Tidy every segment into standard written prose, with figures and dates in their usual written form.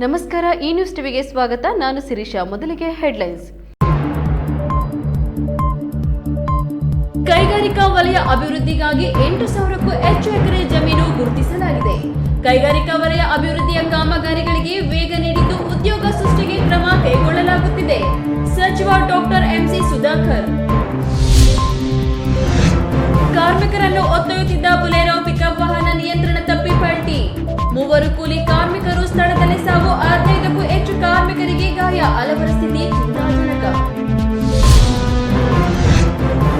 ನಮಸ್ಕಾರ, ಈ ನ್ಯೂಸ್ ಟಿವಿಗೆ ಸ್ವಾಗತ. ನಾನು ಶಿರೀಷಾ. ಮೊದಲಿಗೆ ಹೆಡ್ಲೈನ್ಸ್. ಕೈಗಾರಿಕಾ ವಲಯ ಅಭಿವೃದ್ಧಿಗಾಗಿ 8,000ಕ್ಕೂ ಹೆಚ್ಚು ಎಕರೆ ಜಮೀನು ಗುರುತಿಸಲಾಗಿದೆ. ಕೈಗಾರಿಕಾ ವಲಯ ಅಭಿವೃದ್ಧಿಯ ಕಾಮಗಾರಿಗಳಿಗೆ ವೇಗ ನೀಡಿದ್ದು ಉದ್ಯೋಗ ಸೃಷ್ಟಿಗೆ ಕ್ರಮ ಕೈಗೊಳ್ಳಲಾಗುತ್ತಿದೆ. ಸಚಿವ ಡಾಕ್ಟರ್ ಎಂಸಿ ಸುಧಾಕರ್. ಕಾರ್ಮಿಕರನ್ನು ಹೊತ್ತೊಯ್ಯುತ್ತಿದ್ದ ಬುಲೆರೋ ಪಿಕಪ್ ವಾಹನ ನಿಯಂತ್ರಣ ತಪ್ಪಿ ಪಲ್ಟಿ. 3 ಕೂಲಿ ಕಾರ್ಮಿಕರು ಸ್ಥಳದಲ್ಲಿ ಸಾವು, 15ಕ್ಕೂ ಹೆಚ್ಚು ಕಾರ್ಮಿಕರಿಗೆ ಗಾಯ, ಹಲವರ ಸ್ಥಿತಿ ಚಿಂತಾಜನಕ.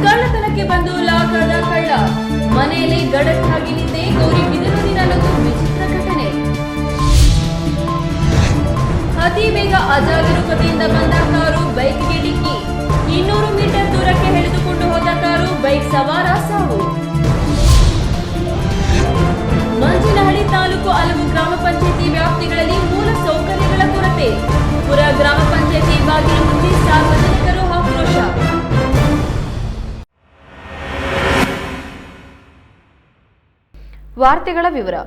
ಕಳ್ಳತನಕ್ಕೆ ಬಂದು ಲಾಕಾದ ಕಳ್ಳ, ಮನೆಯಲ್ಲಿ ಗಡತ್ತಾಗಿ ನಿಂತೆ ಗೌರಿಬಿದನೂರಿನಲ್ಲೊಂದು ವಿಚಿತ್ರ ಘಟನೆ. ಅತಿ ಬೇಗ ಅಜಾಗರೂಕತೆಯಿಂದ ಬಂದ ಕಾರು ಬೈಕ್ಗೆ ಡಿಕ್ಕಿ, 200 ಮೀಟರ್ ದೂರಕ್ಕೆ ಎಳೆದುಕೊಂಡು ಹೋದ ಕಾರು ಬೈಕ್ ಸವಾರ ಸಾವು. ಮಂಜಿನಹಳ್ಳಿ ತಾಲೂಕು ಹಲವು ಗ್ರಾಮ ಪಂಚಾಯಿತಿ ವ್ಯಾಪ್ತಿಗಳಲ್ಲಿ ಮೂಲ ಸೌಕರ್ಯಗಳ ಕೊರತೆ. ಪುರ ಗ್ರಾಮ ಪಂಚಾಯಿತಿ ಬಾಗಿಲು ಮುಚ್ಚಿ ಸಾರ್ವಜನಿಕರು ಆಕ್ರೋಶ. ವಾರ್ತೆಗಳ ವಿವರ.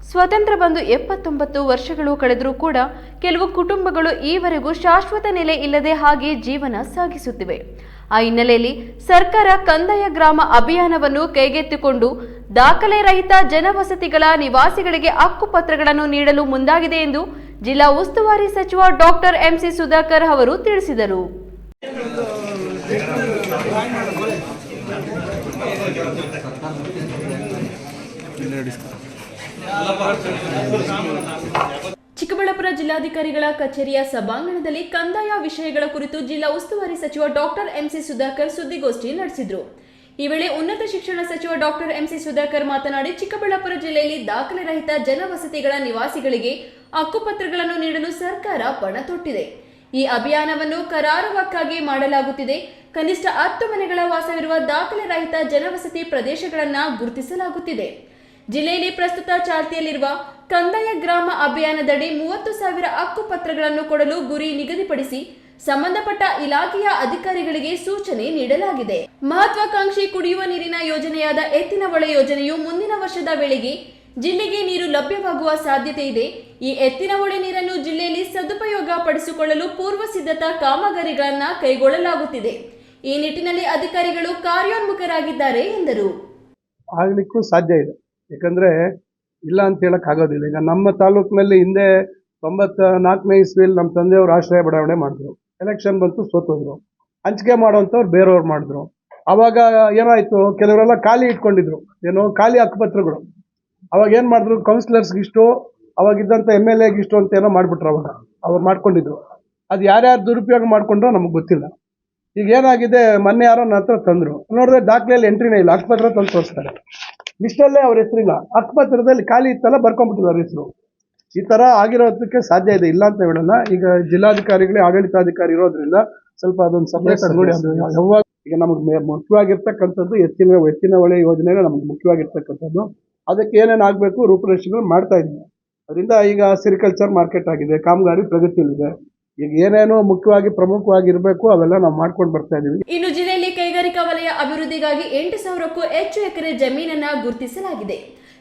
ಸ್ವಾತಂತ್ರ್ಯ ಬಂದು 79 ವರ್ಷಗಳು ಕಳೆದರೂ ಕೂಡ ಕೆಲವು ಕುಟುಂಬಗಳು ಈವರೆಗೂ ಶಾಶ್ವತ ನೆಲೆ ಇಲ್ಲದೆ ಹಾಗೆ ಜೀವನ ಸಾಗಿಸುತ್ತಿವೆ. ಆ ಹಿನ್ನೆಲೆಯಲ್ಲಿ ಸರ್ಕಾರ ಕಂದಾಯ ಗ್ರಾಮ ಅಭಿಯಾನವನ್ನು ಕೈಗೆತ್ತಿಕೊಂಡು ದಾಖಲೆ ರಹಿತ ಜನವಸತಿಗಳ ನಿವಾಸಿಗಳಿಗೆ ಹಕ್ಕುಪತ್ರಗಳನ್ನು ನೀಡಲು ಮುಂದಾಗಿದೆ ಎಂದು ಜಿಲ್ಲಾ ಉಸ್ತುವಾರಿ ಸಚಿವ ಡಾಕ್ಟರ್ ಎಂಸಿ ಸುಧಾಕರ್ ಅವರು ತಿಳಿಸಿದರು. ಚಿಕ್ಕಬಳ್ಳಾಪುರ ಜಿಲ್ಲಾಧಿಕಾರಿಗಳ ಕಚೇರಿಯ ಸಭಾಂಗಣದಲ್ಲಿ ಕಂದಾಯ ವಿಷಯಗಳ ಕುರಿತು ಜಿಲ್ಲಾ ಉಸ್ತುವಾರಿ ಸಚಿವ ಡಾಕ್ಟರ್ ಎಂಸಿ ಸುಧಾಕರ್ ಸುದ್ದಿಗೋಷ್ಠಿ ನಡೆಸಿದರು. ಈ ವೇಳೆ ಉನ್ನತ ಶಿಕ್ಷಣ ಸಚಿವ ಡಾಕ್ಟರ್ ಎಂಸಿ ಸುಧಾಕರ್ ಮಾತನಾಡಿ, ಚಿಕ್ಕಬಳ್ಳಾಪುರ ಜಿಲ್ಲೆಯಲ್ಲಿ ದಾಖಲೆ ರಹಿತ ಜನವಸತಿಗಳ ನಿವಾಸಿಗಳಿಗೆ ಹಕ್ಕುಪತ್ರಗಳನ್ನು ನೀಡಲು ಸರ್ಕಾರ ಪಣ ತೊಟ್ಟಿದೆ. ಈ ಅಭಿಯಾನವನ್ನು ಕರಾರುವಕ್ಕಾಗಿ ಮಾಡಲಾಗುತ್ತಿದೆ. ಕನಿಷ್ಠ 10 ಮನೆಗಳ ವಾಸವಿರುವ ದಾಖಲೆ ರಹಿತ ಜನವಸತಿ ಪ್ರದೇಶಗಳನ್ನು ಗುರುತಿಸಲಾಗುತ್ತಿದೆ. ಜಿಲ್ಲೆಯಲ್ಲಿ ಪ್ರಸ್ತುತ ಚಾಲ್ತಿಯಲ್ಲಿರುವ ಕಂದಾಯ ಗ್ರಾಮ ಅಭಿಯಾನದಡಿ 30,000 ಹಕ್ಕುಪತ್ರಗಳನ್ನು ಕೊಡಲು ಗುರಿ ನಿಗದಿಪಡಿಸಿ ಸಂಬಂಧಪಟ್ಟ ಇಲಾಖೆಯ ಅಧಿಕಾರಿಗಳಿಗೆ ಸೂಚನೆ ನೀಡಲಾಗಿದೆ. ಮಹತ್ವಾಕಾಂಕ್ಷಿ ಕುಡಿಯುವ ನೀರಿನ ಯೋಜನೆಯಾದ ಎತ್ತಿನಹೊಳೆ ಯೋಜನೆಯು ಮುಂದಿನ ವರ್ಷದ ವೇಳೆಗೆ ಜಿಲ್ಲೆಗೆ ನೀರು ಲಭ್ಯವಾಗುವ ಸಾಧ್ಯತೆ ಇದೆ. ಈ ಎತ್ತಿನಹೊಳೆ ನೀರನ್ನು ಜಿಲ್ಲೆಯಲ್ಲಿ ಸದುಪಯೋಗ ಪಡಿಸಿಕೊಳ್ಳಲು ಪೂರ್ವ ಸಿದ್ಧತಾ ಕಾಮಗಾರಿಗಳನ್ನು ಕೈಗೊಳ್ಳಲಾಗುತ್ತಿದೆ. ಈ ನಿಟ್ಟಿನಲ್ಲಿ ಅಧಿಕಾರಿಗಳು ಕಾರ್ಯೋನ್ಮುಖರಾಗಿದ್ದಾರೆ ಎಂದರು. ಆಗ್ಲಿಕ್ಕೂ ಸಾಧ್ಯ ಇದೆ, ಯಾಕಂದ್ರೆ ಇಲ್ಲ ಅಂತ ಹೇಳಕ್ ಆಗೋದಿಲ್ಲ. ಈಗ ನಮ್ಮ ತಾಲೂಕಿನಲ್ಲಿ ಹಿಂದೆ 94ನೇ ಇಸ್ವಿಯಲ್ಲಿ ನಮ್ಮ ತಂದೆಯವರು ಆಶ್ರಯ ಬಡಾವಣೆ ಮಾಡಿದ್ರು. ಎಲೆಕ್ಷನ್ ಬಂತು, ಸೋತೋದ್ರು. ಹಂಚಿಕೆ ಮಾಡುವಂಥವ್ರು ಬೇರೆಯವ್ರು ಮಾಡಿದ್ರು. ಅವಾಗ ಏನಾಯ್ತು, ಕೆಲವರೆಲ್ಲ ಖಾಲಿ ಇಟ್ಕೊಂಡಿದ್ರು, ಏನೋ ಖಾಲಿ ಹಕ್ಕುಪತ್ರಗಳು. ಅವಾಗ ಏನು ಮಾಡಿದ್ರು, ಕೌನ್ಸಿಲರ್ಸ್ಗಿಷ್ಟು, ಅವಾಗಿದ್ದಂಥ MLAಗಿಷ್ಟು ಅಂತ ಏನೋ ಮಾಡಿಬಿಟ್ರು. ಅವಾಗ ಅವ್ರು ಮಾಡ್ಕೊಂಡಿದ್ರು. ಅದು ಯಾರ್ಯಾರು ದುರುಪಯೋಗ ಮಾಡ್ಕೊಂಡ್ರೋ ನಮಗೆ ಗೊತ್ತಿಲ್ಲ. ಈಗ ಏನಾಗಿದೆ, ಮೊನ್ನೆ ಯಾರೋ ನನ್ನ ಹತ್ರ ತಂದ್ರು, ನೋಡಿದ್ರೆ ದಾಖಲೆಯಲ್ಲಿ ಎಂಟ್ರಿನೇ ಇಲ್ಲ, ಹಕ್ಕುಪತ್ರ ತಂದು ತೋರಿಸ್ತಾರೆ. ಲಿಸ್ಟಲ್ಲೇ ಅವ್ರ ಹೆಸರಿಲ್ಲ, ಹಕ್ಕುಪತ್ರದಲ್ಲಿ ಖಾಲಿ ಇತ್ತಲ್ಲ ಬರ್ಕೊಂಡ್ಬಿಟ್ಟಿದ್ದಾರೆ ಹೆಸರು. ಈ ಥರ ಆಗಿರೋದಕ್ಕೆ ಸಾಧ್ಯ ಇದೆ, ಇಲ್ಲ ಅಂತ ಹೇಳಲ್ಲ. ಈಗ ಜಿಲ್ಲಾಧಿಕಾರಿಗಳೇ ಆಡಳಿತಾಧಿಕಾರಿ ಇರೋದ್ರಿಂದ ಸ್ವಲ್ಪ ಅದೊಂದು ಸಪರೇಟ್ ನೋಡಿ. ಅದು ಯಾವಾಗ ಈಗ ನಮಗೆ ಮುಖ್ಯವಾಗಿರ್ತಕ್ಕಂಥದ್ದು ಎತ್ತಿನಹೊಳೆ ಯೋಜನೆಗೆ ನಮಗೆ ಮುಖ್ಯವಾಗಿರ್ತಕ್ಕಂಥದ್ದು. ಅದಕ್ಕೆ ಏನೇನು ಆಗಬೇಕು ರೂಪುರೇಷೆಗಳು ಮಾಡ್ತಾ ಇದ್ದೀವಿ. ಅದರಿಂದ ಈಗ ಸಿರಿಕಲ್ಚರ್ ಮಾರ್ಕೆಟ್ ಆಗಿದೆ, ಕಾಮಗಾರಿ ಪ್ರಗತಿಯಲ್ಲಿದೆ. ಈಗ ಏನೇನೋ ಮುಖ್ಯವಾಗಿ ಪ್ರಮುಖವಾಗಿರಬೇಕು ಅವೆಲ್ಲ ನಾವು ಮಾಡ್ಕೊಂಡು ಬರ್ತಾ ಇದೀವಿ. ಇನ್ನು ಜಿಲ್ಲೆಯಲ್ಲಿ ಕೈಗಾರಿಕಾ ವಲಯ ಅಭಿವೃದ್ಧಿಗಾಗಿ 8,000ಕ್ಕೂ ಹೆಚ್ಚು ಎಕರೆ ಜಮೀನನ್ನ ಗುರುತಿಸಲಾಗಿದೆ.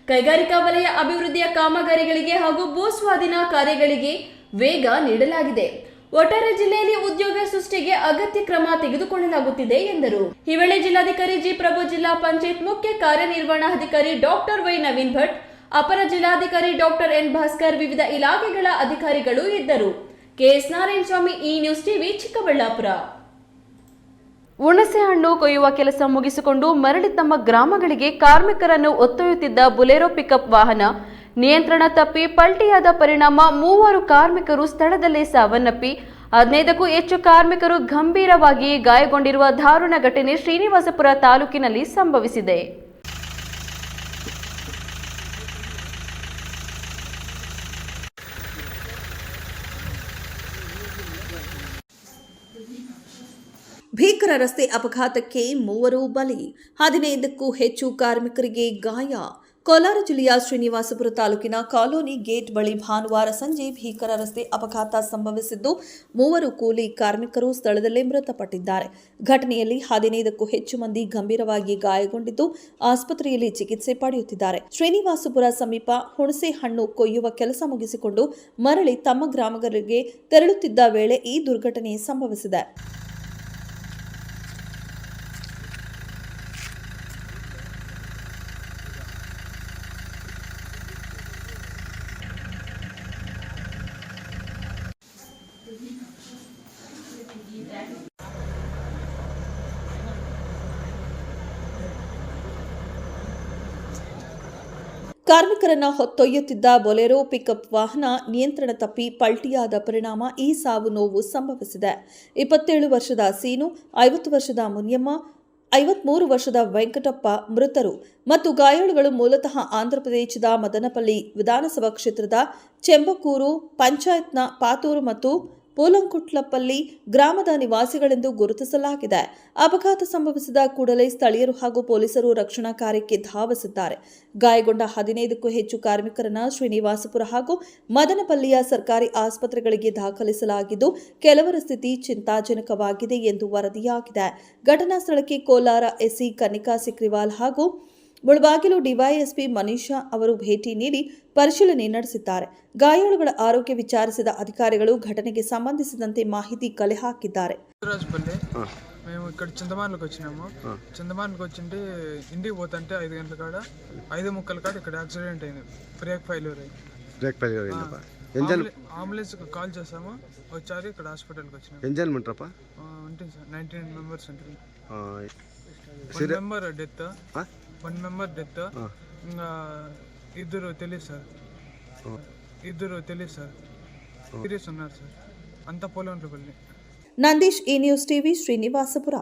ಕೈಗಾರಿಕಾ ವಲಯ ಅಭಿವೃದ್ಧಿಯ ಕಾಮಗಾರಿಗಳಿಗೆ ಹಾಗೂ ಭೂ ಸ್ವಾಧೀನ ಕಾರ್ಯಗಳಿಗೆ ವೇಗ ನೀಡಲಾಗಿದೆ. ಒಟ್ಟಾರೆ ಜಿಲ್ಲೆಯಲ್ಲಿ ಉದ್ಯೋಗ ಸೃಷ್ಟಿಗೆ ಅಗತ್ಯ ಕ್ರಮ ತೆಗೆದುಕೊಳ್ಳಲಾಗುತ್ತಿದೆ ಎಂದರು. ಈ ವೇಳೆ ಜಿಲ್ಲಾಧಿಕಾರಿ ಜಿ ಪ್ರಭು, ಜಿಲ್ಲಾ ಪಂಚಾಯತ್ ಮುಖ್ಯ ಕಾರ್ಯನಿರ್ವಹಣಾಧಿಕಾರಿ ಡಾಕ್ಟರ್ ವೈ ನವೀನ್ ಭಟ್, ಅಪರ ಜಿಲ್ಲಾಧಿಕಾರಿ ಡಾಕ್ಟರ್ ಎನ್ ಭಾಸ್ಕರ್, ವಿವಿಧ ಇಲಾಖೆಗಳ ಅಧಿಕಾರಿಗಳು ಇದ್ದರು. KS ನಾರಾಯಣ ಸ್ವಾಮಿ, ಈ ನ್ಯೂಸ್ ಟಿವಿ, ಚಿಕ್ಕಬಳ್ಳಾಪುರ. ಹುಣಸೆ ಹಣ್ಣು ಕೊಯ್ಯುವ ಕೆಲಸ ಮುಗಿಸಿಕೊಂಡು ಮರಳಿ ತಮ್ಮ ಗ್ರಾಮಗಳಿಗೆ ಕಾರ್ಮಿಕರನ್ನು ಹೊತ್ತೊಯ್ಯುತ್ತಿದ್ದ ಬುಲೆರೋ ಪಿಕಪ್ ವಾಹನ ನಿಯಂತ್ರಣ ತಪ್ಪಿ ಪಲ್ಟಿಯಾದ ಪರಿಣಾಮ 3 ಕಾರ್ಮಿಕರು ಸ್ಥಳದಲ್ಲೇ ಸಾವನ್ನಪ್ಪಿ 15ಕ್ಕೂ ಹೆಚ್ಚು ಕಾರ್ಮಿಕರು ಗಂಭೀರವಾಗಿ ಗಾಯಗೊಂಡಿರುವ ದಾರುಣ ಘಟನೆ ಶ್ರೀನಿವಾಸಪುರ ತಾಲೂಕಿನಲ್ಲಿ ಸಂಭವಿಸಿದೆ. ಭೀಕರ ರಸ್ತೆ ಅಪಘಾತಕ್ಕೆ 3 ಬಲಿ, 15ಕ್ಕೂ ಹೆಚ್ಚು ಕಾರ್ಮಿಕರಿಗೆ ಗಾಯ, ಕೋಲಾರ ಜಿಲ್ಲೆಯ ಶ್ರೀನಿವಾಸಪುರ ತಾಲೂಕಿನ ಕಾಲೋನಿ ಗೇಟ್ ಬಳಿ ಭಾನುವಾರ ಸಂಜೆ ಭೀಕರ ರಸ್ತೆ ಅಪಘಾತ ಸಂಭವಿಸಿದ್ದು 3 ಕೂಲಿ ಕಾರ್ಮಿಕರು ಸ್ಥಳದಲ್ಲೇ ಮೃತಪಟ್ಟಿದ್ದಾರೆ. ಘಟನೆಯಲ್ಲಿ 15ಕ್ಕೂ ಹೆಚ್ಚು ಮಂದಿ ಗಂಭೀರವಾಗಿ ಗಾಯಗೊಂಡಿದ್ದು ಆಸ್ಪತ್ರೆಯಲ್ಲಿ ಚಿಕಿತ್ಸೆ ಪಡೆಯುತ್ತಿದ್ದಾರೆ. ಶ್ರೀನಿವಾಸಪುರ ಸಮೀಪ ಹುಣಸೆ ಹಣ್ಣು ಕೊಯ್ಯುವ ಕೆಲಸ ಮುಗಿಸಿಕೊಂಡು ಮರಳಿ ತಮ್ಮ ಗ್ರಾಮಗಳಿಗೆ ತೆರಳುತ್ತಿದ್ದ ವೇಳೆ ಈ ದುರ್ಘಟನೆ ಸಂಭವಿಸಿದೆ. ಕಾರ್ಮಿಕರನ್ನ ಹೊತ್ತೊಯ್ಯುತ್ತಿದ್ದ ಬೊಲೆರೋ ಪಿಕಪ್ ವಾಹನ ನಿಯಂತ್ರಣ ತಪ್ಪಿ ಪಲ್ಟಿಯಾದ ಪರಿಣಾಮ ಈ ಸಾವು ನೋವು ಸಂಭವಿಸಿದೆ. 27 ವರ್ಷದ ಸೀನು, 50 ವರ್ಷದ ಮುನಿಯಮ್ಮ, 53 ವರ್ಷದ ವೆಂಕಟಪ್ಪ ಮೃತರು ಮತ್ತು ಗಾಯಾಳುಗಳು ಮೂಲತಃ ಆಂಧ್ರಪ್ರದೇಶದ ಮದನಪಲ್ಲಿ ವಿಧಾನಸಭಾ ಕ್ಷೇತ್ರದ ಚೆಂಬಕೂರು ಪಂಚಾಯತ್ನ ಪಾತೂರು ಮತ್ತು ಪೋಲಂಕುಟ್ಲಪಲ್ಲಿ ಗ್ರಾಮದ ನಿವಾಸಿಗಳೆಂದು ಗುರುತಿಸಲಾಗಿದೆ. ಅಪಘಾತ ಸಂಭವಿಸಿದ ಕೂಡಲೇ ಸ್ಥಳೀಯರು ಹಾಗೂ ಪೊಲೀಸರು ರಕ್ಷಣಾ ಕಾರ್ಯಕ್ಕೆ ಧಾವಿಸಿದ್ದಾರೆ. ಗಾಯಗೊಂಡ 15ಕ್ಕೂ ಹೆಚ್ಚು ಕಾರ್ಮಿಕರನ್ನ ಶ್ರೀನಿವಾಸಪುರ ಹಾಗೂ ಮದನಪಲ್ಲಿಯ ಸರ್ಕಾರಿ ಆಸ್ಪತ್ರೆಗಳಿಗೆ ದಾಖಲಿಸಲಾಗಿದ್ದು ಕೆಲವರ ಸ್ಥಿತಿ ಚಿಂತಾಜನಕವಾಗಿದೆ ಎಂದು ವರದಿಯಾಗಿದೆ. ಘಟನಾ ಸ್ಥಳಕ್ಕೆ ಕೋಲಾರ ಎಸ್ಸಿ ಕನ್ನಿಕಾ ಸಿಕ್ರಿವಾಲ್ ಹಾಗೂ ಮುಳಬಾಗಿಲು ಡಿವೈಎಸ್ಪಿ ಮನೀಷಾ ಅವರು ಭೇಟಿ ನೀಡಿ ಪರಿಶೀಲನೆ ನಡೆಸಿದ್ದಾರೆ. ಗಾಯಾಳುಗಳ ಆರೋಗ್ಯ ವಿಚಾರಿಸಿದ ಅಧಿಕಾರಿಗಳು ಘಟನೆಗೆ సంబంధించినంತೆ మాహితి కలె ಹಾಕಿದ್ದಾರೆ. మేము ఇక్కడ చింతమానులకు వచ్చినాము. చింతమానులకు వచ్చింటే ఇంటికి పోతుంటే 5 గంటల కాడ 5:30 కాడ ఇక్కడ యాక్సిడెంట్ అయింది. బ్రేక్ ఫెయిల్యూర్ అయింది. అంబులెన్స్ కాల్ చేసాము, వచ్చారు. ఇక్కడ హాస్పిటల్కి వచ్చినాము. ఎంజాయ్ మంటరప్ప ఉంటుంది సార్. 19 మెంబర్స్ ఉంటుంది. 1 మెంబర్ డెత్, 1 మెంబర్ డెత్. ఇంకా ఇద్దరు తెలియదు సార్. సీరియస్ ఉన్నారు సార్. అంతా పోలంట్లపల్లి. ನಂದೀಶ್, ಈ ನ್ಯೂಸ್ ಟಿವಿ, ಶ್ರೀನಿವಾಸಪುರ.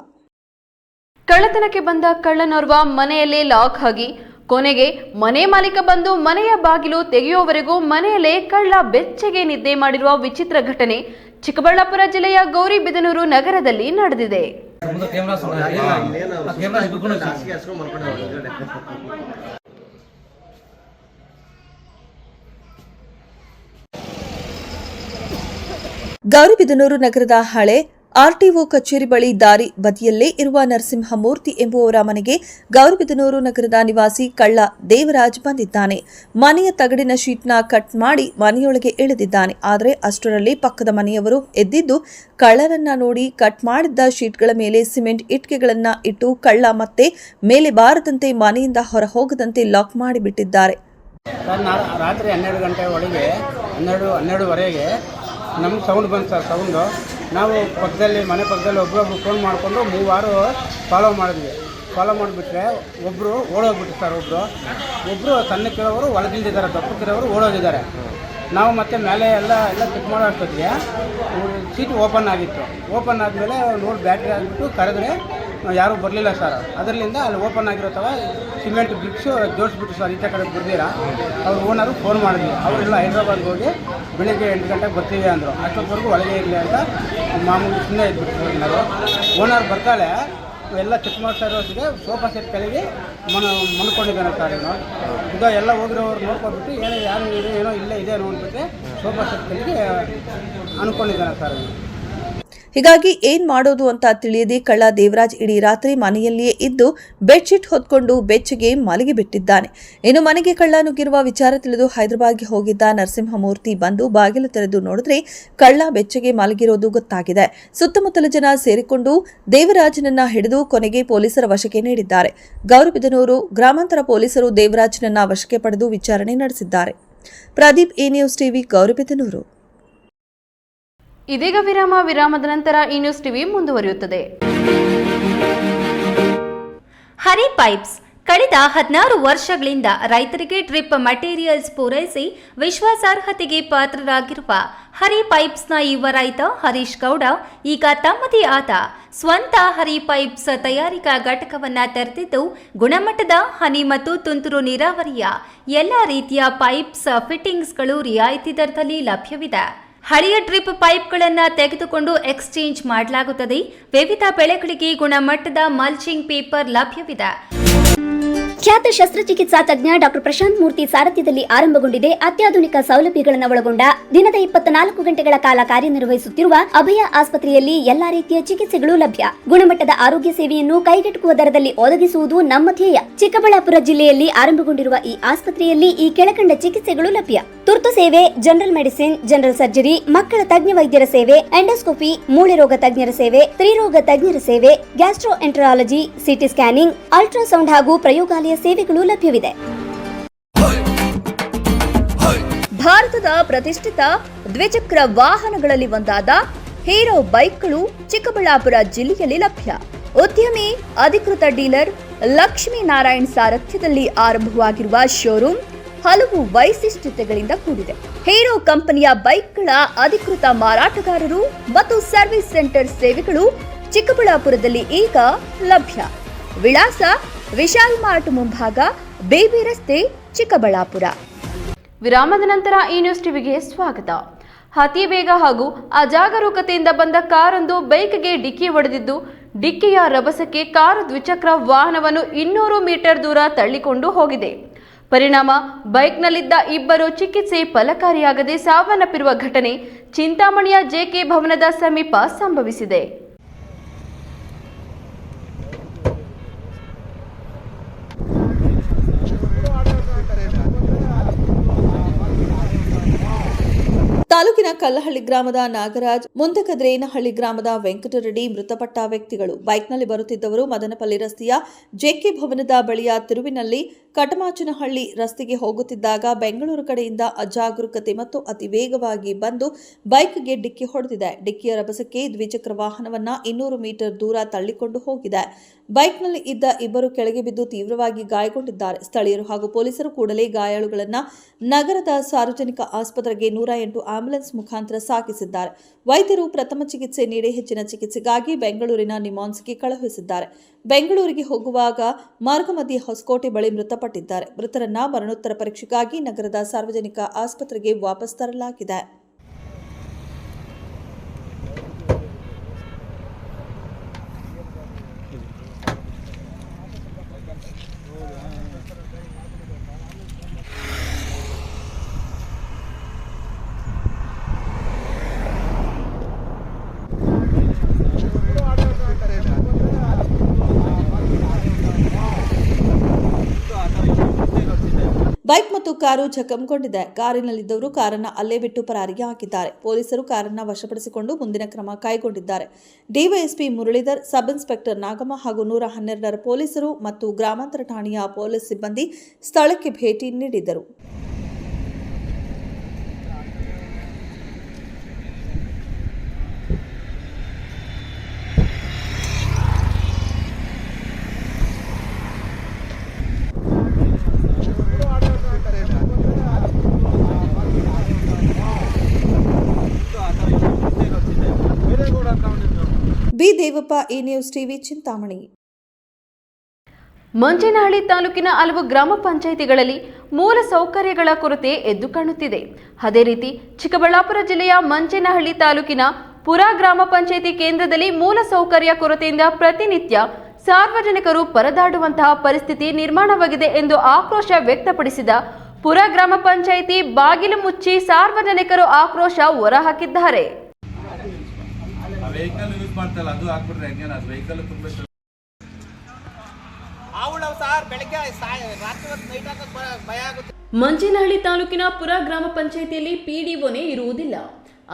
ಕಳ್ಳತನಕ್ಕೆ ಬಂದ ಕಳ್ಳನೋರ್ವ ಮನೆಯಲ್ಲೇ ಲಾಕ್ ಆಗಿ ಕೊನೆಗೆ ಮನೆ ಮಾಲೀಕ ಬಂದು ಮನೆಯ ಬಾಗಿಲು ತೆಗೆಯುವವರೆಗೂ ಮನೆಯಲ್ಲೇ ಕಳ್ಳ ಬೆಚ್ಚಗೆ ನಿದ್ದೆ ಮಾಡಿರುವ ವಿಚಿತ್ರ ಘಟನೆ ಚಿಕ್ಕಬಳ್ಳಾಪುರ ಜಿಲ್ಲೆಯ ಗೌರಿಬಿದನೂರು ನಗರದಲ್ಲಿ ನಡೆದಿದೆ. ಗೌರಿಬಿದನೂರು ನಗರದ ಹಳೆ ಆರ್ಟಿಒ ಕಚೇರಿ ಬಳಿ ದಾರಿ ಬದಿಯಲ್ಲೇ ಇರುವ ನರಸಿಂಹಮೂರ್ತಿ ಎಂಬುವವರ ಮನೆಗೆ ಗೌರಿಬಿದನೂರು ನಗರದ ನಿವಾಸಿ ಕಳ್ಳ ದೇವರಾಜ್ ಬಂದಿದ್ದಾನೆ. ಮನೆಯ ತಗಡಿನ ಶೀಟ್ನ ಕಟ್ ಮಾಡಿ ಮನೆಯೊಳಗೆ ಇಳಿದಿದ್ದಾನೆ. ಆದರೆ ಅಷ್ಟರಲ್ಲಿ ಪಕ್ಕದ ಮನೆಯವರು ಎದ್ದಿದ್ದು ಕಳ್ಳರನ್ನ ನೋಡಿ ಕಟ್ ಮಾಡಿದ್ದ ಶೀಟ್ಗಳ ಮೇಲೆ ಸಿಮೆಂಟ್ ಇಟ್ಟಿಗೆಗಳನ್ನ ಇಟ್ಟು ಕಳ್ಳ ಮತ್ತೆ ಮೇಲೆ ಬಾರದಂತೆ ಮನೆಯಿಂದ ಹೊರ ಹೋಗದಂತೆ ಲಾಕ್ ಮಾಡಿಬಿಟ್ಟಿದ್ದಾರೆ. ರಾತ್ರಿ 12 ಗಂಟೆ ಒಳಗೆ 12:30ವರೆಗೆ ನಮ್ಗೆ ಸೌಂಡ್ ಬಂತು ಸರ್. ಸೌಂಡು ನಾವು ಮನೆ ಪಕ್ಕದಲ್ಲಿ ಒಬ್ಬರೊಬ್ರು ಫೋನ್ ಮಾಡಿಕೊಂಡು 3 ವಾರ ಫಾಲೋ ಮಾಡಿಬಿಟ್ರೆ ಒಬ್ಬರು ಓಡೋಗ್ಬಿಟ್ಟು ಸರ್. ಒಬ್ಬರು ಸಣ್ಣಕ್ಕಿರೋರು ಒಳಗಿಲ್ದಿದ್ದಾರೆ, ದಪ್ಪಕ್ಕಿರೋರು ಓಡೋಗಿದ್ದಾರೆ. ನಾವು ಮತ್ತೆ ಮೇಲೆ ಎಲ್ಲ ಚೆಕ್ ಮಾಡೋ ಅಷ್ಟೊತ್ತಿಗೆ ಸೀಟ್ ಓಪನ್ ಆಗಿತ್ತು. ಓಪನ್ ಆದಮೇಲೆ ನೋಡಿ ಬ್ಯಾಟ್ರಿ ಆಗಿಬಿಟ್ಟು ಕರೆದ್ರೆ ಯಾರೂ ಬರಲಿಲ್ಲ ಸರ್. ಅದರಿಂದ ಅಲ್ಲಿ ಓಪನ್ ಆಗಿರೋತ್ತವ ಸಿಮೆಂಟ್ ಬ್ರಿಕ್ಸು ಜೋಡಿಸ್ಬಿಟ್ಟು ಸರ್. ಈಚೆ ಕಡೆ ಬರ್ದಿರ ಅವ್ರು ಓನರು ಫೋನ್ ಮಾಡಿದ್ವಿ. ಅವರೆಲ್ಲ ಹೈದ್ರಾಬಾದ್ಗೆ ಹೋಗಿ ಬೆಳಿಗ್ಗೆ 8 ಗಂಟೆಗೆ ಬರ್ತೀವಿ ಅಂದರು. ಅಷ್ಟೊತ್ತವರೆಗೂ ಒಳಗೆ ಇರಲಿ ಅಂತ ಮಾಮೂಲಿ ಸುಮ್ಮನೆ ಇದ್ಬಿಟ್ಟು ನಾವು ಓನರ್ ಬರ್ತಾಳೆ. ಎಲ್ಲ ಚೆಕ್ ಮಾಡ್ತಾ ಇರೋತ್ತಿಗೆ ಸೋಫಾ ಸೆಟ್ ಕೆಳಗೆ ಮನ್ಕೊಂಡಿದ್ದಾನೆ ಸರ್. ಈಗ ಎಲ್ಲ ಹೋಗಿರೋರು ನೋಡ್ಕೊಂಡ್ಬಿಟ್ಟು ಏನೋ ಇಲ್ಲೇ ಇದೆ ನೋಡ್ಬಿಟ್ಟು ಸೋಫಾ ಸೆಟ್ ಕೆಳಗೆ ಅನ್ಕೊಂಡಿದ್ದಾನೆ ಸರ್. ಹೀಗಾಗಿ ಏನ್ ಮಾಡೋದು ಅಂತ ತಿಳಿಯದೆ ಕಳ್ಳ ದೇವರಾಜ್ ಇಡೀ ರಾತ್ರಿ ಮನೆಯಲ್ಲಿಯೇ ಇದ್ದು ಬೆಡ್ಶೀಟ್ ಹೊತ್ಕೊಂಡು ಬೆಚ್ಚಗೆ ಮಲಗಿಬಿಟ್ಟಿದ್ದಾನೆ. ಇನ್ನು ಮನೆಗೆ ಕಳ್ಳ ನುಗ್ಗಿರುವ ವಿಚಾರ ತಿಳಿದು ಹೈದರಾಬಾದ್ಗೆ ಹೋಗಿದ್ದ ನರಸಿಂಹಮೂರ್ತಿ ಬಂದು ಬಾಗಿಲು ತೆರೆದು ನೋಡಿದ್ರೆ ಕಳ್ಳ ಬೆಚ್ಚಗೆ ಮಲಗಿರೋದು ಗೊತ್ತಾಗಿದೆ. ಸುತ್ತಮುತ್ತಲ ಜನ ಸೇರಿಕೊಂಡು ದೇವರಾಜನನ್ನ ಹಿಡಿದು ಕೊನೆಗೆ ಪೊಲೀಸರ ವಶಕ್ಕೆ ನೀಡಿದ್ದಾರೆ. ಗೌರಿಬಿದನೂರು ಗ್ರಾಮಾಂತರ ಪೊಲೀಸರು ದೇವರಾಜನನ್ನ ವಶಕ್ಕೆ ಪಡೆದು ವಿಚಾರಣೆ ನಡೆಸಿದ್ದಾರೆ. ಪ್ರದೀಪ್, ಈ ನ್ಯೂಸ್ ಟಿವಿ, ಗೌರಿಬಿದನೂರು. ಇದೀಗ ವಿರಾಮದ ನಂತರ ಈ ನ್ಯೂಸ್ ಟಿವಿ ಮುಂದುವರಿಯುತ್ತದೆ. ಹರಿ ಪೈಪ್ಸ್ ಕಳೆದ 16 ವರ್ಷಗಳಿಂದ ರೈತರಿಗೆ ಡ್ರಿಪ್ ಮಟೀರಿಯಲ್ಸ್ ಪೂರೈಸಿ ವಿಶ್ವಾಸಾರ್ಹತೆಗೆ ಪಾತ್ರರಾಗಿರುವ ಹರಿ ಪೈಪ್ಸ್ನ ಯುವ ರೈತ ಹರೀಶ್ ಗೌಡ ಈಗ ತಮ್ಮದೇ ಆದ ಸ್ವಂತ ಹರಿ ಪೈಪ್ಸ್ ತಯಾರಿಕಾ ಘಟಕವನ್ನು ತೆರೆದಿದ್ದು ಗುಣಮಟ್ಟದ ಹನಿ ಮತ್ತು ತುಂತುರು ನೀರಾವರಿಯ ಎಲ್ಲ ರೀತಿಯ ಪೈಪ್ಸ್ ಫಿಟ್ಟಿಂಗ್ಸ್ಗಳು ರಿಯಾಯಿತಿ ದರದಲ್ಲಿ ಲಭ್ಯವಿದೆ. ಹಳೆಯ ಡ್ರಿಪ್ ಪೈಪ್ಗಳನ್ನು ತೆಗೆದುಕೊಂಡು ಎಕ್ಸ್ಚೇಂಜ್ ಮಾಡಲಾಗುತ್ತದೆ. ವಿವಿಧ ಬೆಳೆಗಳಿಗೆ ಗುಣಮಟ್ಟದ ಮಲ್ಚಿಂಗ್ ಪೇಪರ್ ಲಭ್ಯವಿದೆ. ಖ್ಯಾತ ಶಸ್ತ್ರಚಿಕಿತ್ಸಾ ತಜ್ಞ ಡಾಕ್ಟರ್ ಪ್ರಶಾಂತ್ ಮೂರ್ತಿ ಸಾರಥ್ಯದಲ್ಲಿ ಆರಂಭಗೊಂಡಿದೆ ಅತ್ಯಾಧುನಿಕ ಸೌಲಭ್ಯಗಳನ್ನು ಒಳಗೊಂಡ ದಿನದ 24 ಗಂಟೆಗಳ ಕಾಲ ಕಾರ್ಯನಿರ್ವಹಿಸುತ್ತಿರುವ ಅಭಯ ಆಸ್ಪತ್ರೆಯಲ್ಲಿ ಎಲ್ಲಾ ರೀತಿಯ ಚಿಕಿತ್ಸೆಗಳು ಲಭ್ಯ. ಗುಣಮಟ್ಟದ ಆರೋಗ್ಯ ಸೇವೆಯನ್ನು ಕೈಗೆಟುಕುವ ದರದಲ್ಲಿ ಒದಗಿಸುವುದು ನಮ್ಮ ಧ್ಯೇಯ. ಚಿಕ್ಕಬಳ್ಳಾಪುರ ಜಿಲ್ಲೆಯಲ್ಲಿ ಆರಂಭಗೊಂಡಿರುವ ಈ ಆಸ್ಪತ್ರೆಯಲ್ಲಿ ಈ ಕೆಳಕಂಡ ಚಿಕಿತ್ಸೆಗಳು ಲಭ್ಯ: ತುರ್ತು ಸೇವೆ, ಜನರಲ್ ಮೆಡಿಸಿನ್, ಜನರಲ್ ಸರ್ಜರಿ, ಮಕ್ಕಳ ತಜ್ಞ ವೈದ್ಯರ ಸೇವೆ, ಎಂಡೋಸ್ಕೋಪಿ, ಮೂಳೆ ರೋಗ ತಜ್ಞರ ಸೇವೆ, ಸ್ತ್ರೀರೋಗ ತಜ್ಞರ ಸೇವೆ, ಗ್ಯಾಸ್ಟ್ರೋಎಂಟರಾಲಜಿ, ಸಿಟಿ ಸ್ಕ್ಯಾನಿಂಗ್, ಅಲ್ಟ್ರಾಸೌಂಡ್ ಹಾಗೂ ಪ್ರಯೋಗಾಲಯ ಸೇವೆಗಳು ಲಭ್ಯವಿದೆ. ಭಾರತದ ಪ್ರತಿಷ್ಠಿತ ದ್ವಿಚಕ್ರ ವಾಹನಗಳಲ್ಲಿ ಒಂದಾದ ಹೀರೋ ಬೈಕ್ಗಳು ಚಿಕ್ಕಬಳ್ಳಾಪುರ ಜಿಲ್ಲೆಯಲ್ಲಿ ಲಭ್ಯ. ಉದ್ಯಮಿ ಅಧಿಕೃತ ಡೀಲರ್ ಲಕ್ಷ್ಮೀನಾರಾಯಣ್ ಸಾರಥ್ಯದಲ್ಲಿ ಆರಂಭವಾಗಿರುವ ಶೋರೂಮ್ ಹಲವು ವೈಶಿಷ್ಟ್ಯತೆಗಳಿಂದ ಕೂಡಿದೆ. ಹೀರೋ ಕಂಪನಿಯ ಬೈಕ್ಗಳ ಅಧಿಕೃತ ಮಾರಾಟಗಾರರು ಮತ್ತು ಸರ್ವಿಸ್ ಸೆಂಟರ್ ಸೇವೆಗಳು ಚಿಕ್ಕಬಳ್ಳಾಪುರದಲ್ಲಿ ಈಗ ಲಭ್ಯ. ವಿಳಾಸ: ವಿಶಾಲ್ ಮಾರ್ಟ್ ಮುಂಭಾಗ, ಬೇಬಿ ರಸ್ತೆ, ಚಿಕ್ಕಬಳ್ಳಾಪುರ. ವಿರಾಮದ ನಂತರ ಈ ನ್ಯೂಸ್ ಟಿವಿಗೆ ಸ್ವಾಗತ. ಅತಿ ವೇಗ ಹಾಗೂ ಅಜಾಗರೂಕತೆಯಿಂದ ಬಂದ ಕಾರೊಂದು ಬೈಕ್ಗೆ ಡಿಕ್ಕಿ ಹೊಡೆದಿದ್ದು, ಡಿಕ್ಕಿಯ ರಭಸಕ್ಕೆ ಕಾರು ದ್ವಿಚಕ್ರ ವಾಹನವನ್ನು 200 ಮೀಟರ್ ದೂರ ತಳ್ಳಿಕೊಂಡು ಹೋಗಿದೆ. ಪರಿಣಾಮ ಬೈಕ್ನಲ್ಲಿದ್ದ ಇಬ್ಬರು ಚಿಕಿತ್ಸೆ ಫಲಕಾರಿಯಾಗದೆ ಸಾವನ್ನಪ್ಪಿರುವ ಘಟನೆ ಚಿಂತಾಮಣಿಯ ಜೆಕೆ ಭವನದ ಸಮೀಪ ಸಂಭವಿಸಿದೆ. ತಾಲೂಕಿನ ಕಲ್ಲಹಳ್ಳಿ ಗ್ರಾಮದ ನಾಗರಾಜ್, ಮುಂದಕದ್ರೇನಹಳ್ಳಿ ಗ್ರಾಮದ ವೆಂಕಟರೆಡ್ಡಿ ಮೃತಪಟ್ಟ ವ್ಯಕ್ತಿಗಳು. ಬೈಕ್ನಲ್ಲಿ ಬರುತ್ತಿದ್ದವರು ಮದನಪಲ್ಲಿ ರಸ್ತೆಯ ಜೆಕೆ ಭವನದ ಬಳಿಯ ತಿರುವಿನಲ್ಲಿ ಕಟಮಾಚನಹಳ್ಳಿ ರಸ್ತೆಗೆ ಹೋಗುತ್ತಿದ್ದಾಗ ಬೆಂಗಳೂರು ಕಡೆಯಿಂದ ಅಜಾಗರೂಕತೆ ಮತ್ತು ಅತಿ ವೇಗವಾಗಿ ಬಂದು ಬೈಕ್ಗೆ ಡಿಕ್ಕಿ ಹೊಡೆದಿದೆ. ಡಿಕ್ಕಿಯ ರಭಸಕ್ಕೆ ದ್ವಿಚಕ್ರ ವಾಹನವನ್ನ 200 ಮೀಟರ್ ದೂರ ತಳ್ಳಿಕೊಂಡು ಹೋಗಿದೆ. ಬೈಕ್ನಲ್ಲಿ ಇದ್ದ ಇಬ್ಬರು ಕೆಳಗೆ ಬಿದ್ದು ತೀವ್ರವಾಗಿ ಗಾಯಗೊಂಡಿದ್ದಾರೆ. ಸ್ಥಳೀಯರು ಹಾಗೂ ಪೊಲೀಸರು ಕೂಡಲೇ ಗಾಯಾಳುಗಳನ್ನು ನಗರದ ಸಾರ್ವಜನಿಕ ಆಸ್ಪತ್ರೆಗೆ 108 ಆಂಬ್ಯುಲೆನ್ಸ್ ಮುಖಾಂತರ ಸಾಗಿಸಿದ್ದಾರೆ. ವೈದ್ಯರು ಪ್ರಥಮ ಚಿಕಿತ್ಸೆ ನೀಡಿ ಹೆಚ್ಚಿನ ಚಿಕಿತ್ಸೆಗಾಗಿ ಬೆಂಗಳೂರಿನ ನಿಮಾನ್ಸ್ಗೆ ಕಳುಹಿಸಿದ್ದಾರೆ. ಬೆಂಗಳೂರಿಗೆ ಹೋಗುವಾಗ ಮಾರ್ಗ ಮಧ್ಯೆ ಹೊಸಕೋಟೆ ಬಳಿ ಮೃತಪಟ್ಟಿದ್ದಾರೆ. ಮೃತರನ್ನ ಮರಣೋತ್ತರ ಪರೀಕ್ಷೆಗಾಗಿ ನಗರದ ಸಾರ್ವಜನಿಕ ಆಸ್ಪತ್ರೆಗೆ ವಾಪಸ್ ತರಲಾಗಿದೆ. ಬೈಕ್ ಮತ್ತು ಕಾರು ಜಖಂಗೊಂಡಿದೆ. ಕಾರಿನಲ್ಲಿದ್ದವರು ಕಾರನ್ನು ಅಲ್ಲೇ ಬಿಟ್ಟು ಪರಾರಿಯಾಗಿದ್ದಾರೆ. ಪೊಲೀಸರು ಕಾರನ್ನು ವಶಪಡಿಸಿಕೊಂಡು ಮುಂದಿನ ಕ್ರಮ ಕೈಗೊಂಡಿದ್ದಾರೆ. DYSP Muralidhar, sub inspector Nagamma ಹಾಗೂ 112ರ ಪೊಲೀಸರು ಮತ್ತು ಗ್ರಾಮಾಂತರ ಠಾಣೆಯ ಪೊಲೀಸ್ ಸಿಬ್ಬಂದಿ ಸ್ಥಳಕ್ಕೆ ಭೇಟಿ ನೀಡಿದರು. ಬಿ ದೇವಪ್ಪ, ಈ ನ್ಯೂಸ್ ಟಿವಿ, ಚಿಂತಾಮಣಿ. ಮಂಚೇನಹಳ್ಳಿ ತಾಲೂಕಿನ ಹಲವು ಗ್ರಾಮ ಪಂಚಾಯಿತಿಗಳಲ್ಲಿ ಮೂಲ ಸೌಕರ್ಯಗಳ ಕೊರತೆ ಎದ್ದು ಕಾಣುತ್ತಿದೆ. ಅದೇ ರೀತಿ ಚಿಕ್ಕಬಳ್ಳಾಪುರ ಜಿಲ್ಲೆಯ ಮಂಚೇನಹಳ್ಳಿ ತಾಲೂಕಿನ ಪುರಾ ಗ್ರಾಮ ಪಂಚಾಯಿತಿ ಕೇಂದ್ರದಲ್ಲಿ ಮೂಲ ಸೌಕರ್ಯ ಕೊರತೆಯಿಂದ ಪ್ರತಿನಿತ್ಯ ಸಾರ್ವಜನಿಕರು ಪರದಾಡುವಂತಹ ಪರಿಸ್ಥಿತಿ ನಿರ್ಮಾಣವಾಗಿದೆ ಎಂದು ಆಕ್ರೋಶ ವ್ಯಕ್ತಪಡಿಸಿದ ಪುರಾ ಗ್ರಾಮ ಪಂಚಾಯಿತಿ ಬಾಗಿಲು ಮುಚ್ಚಿ ಸಾರ್ವಜನಿಕರು ಆಕ್ರೋಶ ಹೊರಹಾಕಿದ್ದಾರೆ. ಮಂಚೇನಹಳ್ಳಿ ತಾಲೂಕಿನ ಪುರಾ ಗ್ರಾಮ ಪಂಚಾಯಿತಿಯಲ್ಲಿ ಪಿಡಿಒನೇ ಇರುವುದಿಲ್ಲ.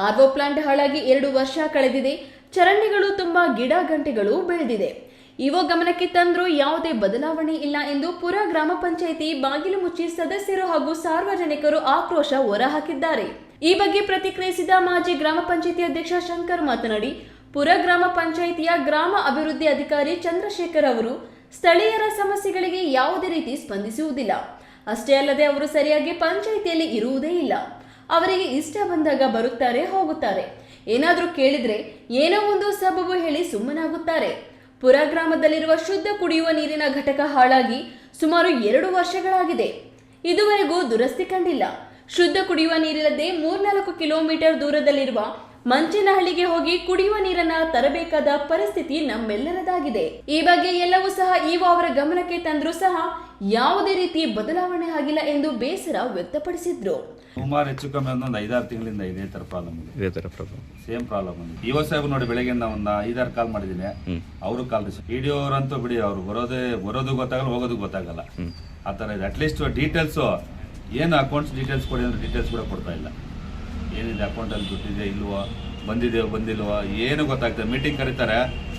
ಆರ್ಒ ಪ್ಲಾಂಟ್ ಹಾಳಾಗಿ 2 ವರ್ಷ ಕಳೆದಿದೆ. ಚರಂಡಿಗಳು ತುಂಬಾ ಗಿಡ ಗಂಟೆಗಳು ಬೆಳೆದಿದೆ. ಇವು ಗಮನಕ್ಕೆ ತಂದರೂ ಯಾವುದೇ ಬದಲಾವಣೆ ಇಲ್ಲ ಎಂದು ಪುರಾ ಗ್ರಾಮ ಪಂಚಾಯಿತಿ ಬಾಗಿಲು ಮುಚ್ಚಿ ಸದಸ್ಯರು ಹಾಗೂ ಸಾರ್ವಜನಿಕರು ಆಕ್ರೋಶ ಹೊರಹಾಕಿದ್ದಾರೆ. ಈ ಬಗ್ಗೆ ಪ್ರತಿಕ್ರಿಯಿಸಿದ ಮಾಜಿ ಗ್ರಾಮ ಪಂಚಾಯಿತಿ ಅಧ್ಯಕ್ಷ ಶಂಕರ್ ಮಾತನಾಡಿ, ಪುರಾ ಗ್ರಾಮ ಪಂಚಾಯಿತಿಯ ಗ್ರಾಮ ಅಭಿವೃದ್ಧಿ ಅಧಿಕಾರಿ ಚಂದ್ರಶೇಖರ್ ಅವರು ಸ್ಥಳೀಯರ ಸಮಸ್ಯೆಗಳಿಗೆ ಯಾವುದೇ ರೀತಿ ಸ್ಪಂದಿಸುವುದಿಲ್ಲ. ಅಷ್ಟೇ ಅಲ್ಲದೆ ಅವರು ಸರಿಯಾಗಿ ಪಂಚಾಯಿತಿಯಲ್ಲಿ ಇರುವುದೇ ಇಲ್ಲ. ಅವರಿಗೆ ಇಷ್ಟ ಬಂದಾಗ ಬರುತ್ತಾರೆ, ಹೋಗುತ್ತಾರೆ. ಏನಾದರೂ ಕೇಳಿದ್ರೆ ಏನೋ ಒಂದು ಸಬಬು ಹೇಳಿ ಸುಮ್ಮನಾಗುತ್ತಾರೆ. ಪುರಾ ಗ್ರಾಮದಲ್ಲಿರುವ ಶುದ್ಧ ಕುಡಿಯುವ ನೀರಿನ ಘಟಕ ಹಾಳಾಗಿ ಸುಮಾರು 2 ವರ್ಷಗಳಾಗಿದೆ. ಇದುವರೆಗೂ ದುರಸ್ತಿ ಕಂಡಿಲ್ಲ. ಶುದ್ಧ ಕುಡಿಯುವ ನೀರಿಲ್ಲದೆ 3-4 ಕಿಲೋಮೀಟರ್ ದೂರದಲ್ಲಿರುವ ಮಂಚೇನಹಳ್ಳಿಗೆ ಹೋಗಿ ಕುಡಿಯುವ ನೀರನ್ನ ತರಬೇಕಾದ ಪರಿಸ್ಥಿತಿ ನಮ್ಮೆಲ್ಲರದಾಗಿದೆ. ಈ ಬಗ್ಗೆ ಎಲ್ಲವೂ ಸಹ ಇಒ ಅವರ ಗಮನಕ್ಕೆ ತಂದರೂ ಸಹ ಯಾವುದೇ ರೀತಿ ಬದಲಾವಣೆ ಆಗಿಲ್ಲ ಎಂದು ಬೇಸರ ವ್ಯಕ್ತಪಡಿಸಿದ್ರು. ಸುಮಾರು ಹೆಚ್ಚು ಕಮ್ಮಿ ಒಂದು 5-6 ತಿಂಗಳಿಂದ ಇದೇ ತರ ಪ್ರಾಬ್ಲಮ್ ಸೇಮ್ ಪ್ರಾಬ್ಲಮ್ ಇದೆ. ಇಒ ಸಾಹೇಬ್ ನೋಡಿ ಬೆಳಗ್ಗೆ ಒಂದು 5-6 ಕಾಲ್ ಮಾಡಿದ್ದೀನಿ, ಅವರು ಕಾಲ್ ವಿಡಿಯೋ ಅವರಂತೂ ಬಿಡಿ, ಅವ್ರು ಬರೋದು ಗೊತ್ತಾಗಲ್ಲ, ಹೋಗೋದು ಗೊತ್ತಾಗಲ್ಲ, ಆ ಥರ ಇದೆ. ಅಟ್ಲೀಸ್ಟ್ ಡೀಟೇಲ್ಸು ಏನು ಅಕೌಂಟ್ಸ್ ಡೀಟೇಲ್ಸ್ ಕೊಡಿ ಅಂದ್ರೆ ಡೀಟೇಲ್ಸ್ ಕೂಡ ಕೊಡ್ತಾ ಇಲ್ಲ. ಏನಿದೆ ಅಕೌಂಟಲ್ಲಿ ದುಡ್ಡಿದೆ ಇಲ್ವೋ, ಬಂದಿದೆಯೋ ಬಂದಿಲ್ವೋ ಏನು ಗೊತ್ತಾಗ್ತದೆ. ಮೀಟಿಂಗ್ ಕರೀತಾರೆ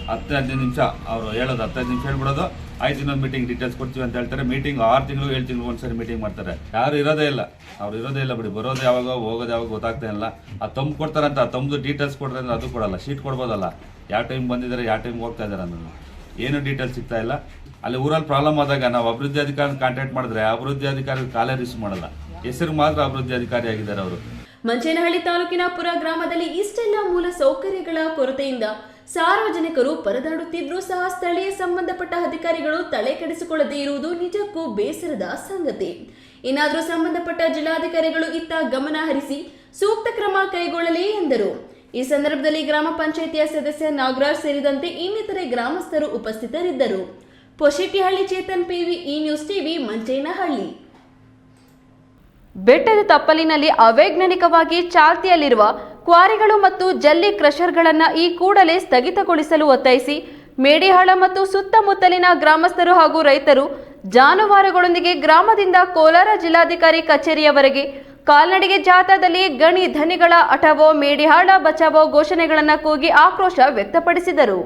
10-15 ನಿಮಿಷ, ಅವರು ಹೇಳೋದು 15 ನಿಮಿಷ ಹೇಳ್ಬಿಡೋದು, ಆಯ್ತು ಇನ್ನೊಂದು ಮೀಟಿಂಗ್ ಡೀಟೇಲ್ಸ್ ಕೊಡ್ತೀವಿ ಅಂತ ಹೇಳ್ತಾರೆ. ಮೀಟಿಂಗ್ 6 ತಿಂಗಳು 7 ತಿಂಗಳು ಒಂದ್ಸರಿ ಮೀಟಿಂಗ್ ಮಾಡ್ತಾರೆ. ಯಾರು ಇರೋದೇ ಇಲ್ಲ, ಅವ್ರು ಇರೋದೇ ಇಲ್ಲ ಬಿಡಿ. ಬರೋದು ಯಾವಾಗ ಹೋಗೋದು ಯಾವಾಗ ಗೊತ್ತಾಗ್ತಾ ಇಲ್ಲ. ಆ ತಂಬ್ ಕೊಡ್ತಾರಂತ, ಆ ತಂಬದು ಡೀಟೇಲ್ಸ್ ಕೊಡ್ತಾರೆ ಅಂದ್ರೆ ಅದು ಕೊಡಲ್ಲ. ಶೀಟ್ ಕೊಡ್ಬೋದಲ್ಲ, ಯಾವ ಟೈಮ್ ಬಂದಿದ್ದಾರೆ ಯಾವ ಟೈಮ್ ಹೋಗ್ತಾ ಇದ್ದಾರೆ ಅನ್ನೋದು ಏನು ಡೀಟೇಲ್ಸ್ ಸಿಗ್ತಾ ಇಲ್ಲ. ಅಲ್ಲಿ ಊರಲ್ಲಿ ಪ್ರಾಬ್ಲಮ್ ಆದಾಗ ನಾವು ಅಭಿವೃದ್ಧಿ ಅಧಿಕಾರಿ ಕಾಂಟ್ಯಾಕ್ಟ್ ಮಾಡಿದ್ರೆ ಅಭಿವೃದ್ಧಿ ಅಧಿಕಾರಿ ಕಾಲೇ ರಿಸೀವ್ ಮಾಡಲ್ಲ. ಹೆಸರು ಮಾತ್ರ ಅಭಿವೃದ್ಧಿ ಅಧಿಕಾರಿ ಆಗಿದ್ದಾರೆ ಅವರು. ಮಂಚೇನಹಳ್ಳಿ ತಾಲೂಕಿನ ಪುರ ಗ್ರಾಮದಲ್ಲಿ ಇಷ್ಟೆಲ್ಲ ಮೂಲ ಸೌಕರ್ಯಗಳ ಕೊರತೆಯಿಂದ ಸಾರ್ವಜನಿಕರು ಪರದಾಡುತ್ತಿದ್ರೂ ಸಹ ಸ್ಥಳೀಯ ಸಂಬಂಧಪಟ್ಟ ಅಧಿಕಾರಿಗಳು ತಲೆ ಕೆಡಿಸಿಕೊಳ್ಳದೇ ಇರುವುದು ನಿಜಕ್ಕೂ ಬೇಸರದ ಸಂಗತಿ. ಇನ್ನಾದರೂ ಸಂಬಂಧಪಟ್ಟ ಜಿಲ್ಲಾಧಿಕಾರಿಗಳು ಇತ್ತ ಗಮನ ಹರಿಸಿ ಸೂಕ್ತ ಕ್ರಮ ಕೈಗೊಳ್ಳಲಿ ಎಂದರು. ಈ ಸಂದರ್ಭದಲ್ಲಿ ಗ್ರಾಮ ಪಂಚಾಯಿತಿಯ ಸದಸ್ಯ ನಾಗರಾಜ್ ಸೇರಿದಂತೆ ಇನ್ನಿತರೆ ಗ್ರಾಮಸ್ಥರು ಉಪಸ್ಥಿತರಿದ್ದರು. ಪೊಶೆಟ್ಟಿಹಳ್ಳಿ ಚೇತನ್ ಪಿವಿ, ಈ ನ್ಯೂಸ್ ಟಿವಿ, ಮಂಚೇನಹಳ್ಳಿ. ಬೆಟ್ಟದ ತಪ್ಪಲಿನಲ್ಲಿ ಅವೈಜ್ಞಾನಿಕವಾಗಿ ಚಾಲ್ತಿಯಲ್ಲಿರುವ ಕ್ವಾರಿಗಳು ಮತ್ತು ಜಲ್ಲಿ ಕ್ರಷರ್ಗಳನ್ನು ಈ ಕೂಡಲೇ ಸ್ಥಗಿತಗೊಳಿಸಲು ಒತ್ತಾಯಿಸಿ ಮೇಡಿಹಾಳ ಮತ್ತು ಸುತ್ತಮುತ್ತಲಿನ ಗ್ರಾಮಸ್ಥರು ಹಾಗೂ ರೈತರು ಜಾನುವಾರುಗಳೊಂದಿಗೆ ಗ್ರಾಮದಿಂದ ಕೋಲಾರ ಜಿಲ್ಲಾಧಿಕಾರಿ ಕಚೇರಿಯವರೆಗೆ ಕಾಲ್ನಡಿಗೆ ಜಾಥಾದಲ್ಲಿ ಗಣಿ ಧನಿಗಳ ಅಟವೋ ಮೇಡಿಹಾಳ ಬಚಾವೋ ಘೋಷಣೆಗಳನ್ನು ಕೂಗಿ ಆಕ್ರೋಶ ವ್ಯಕ್ತಪಡಿಸಿದರು.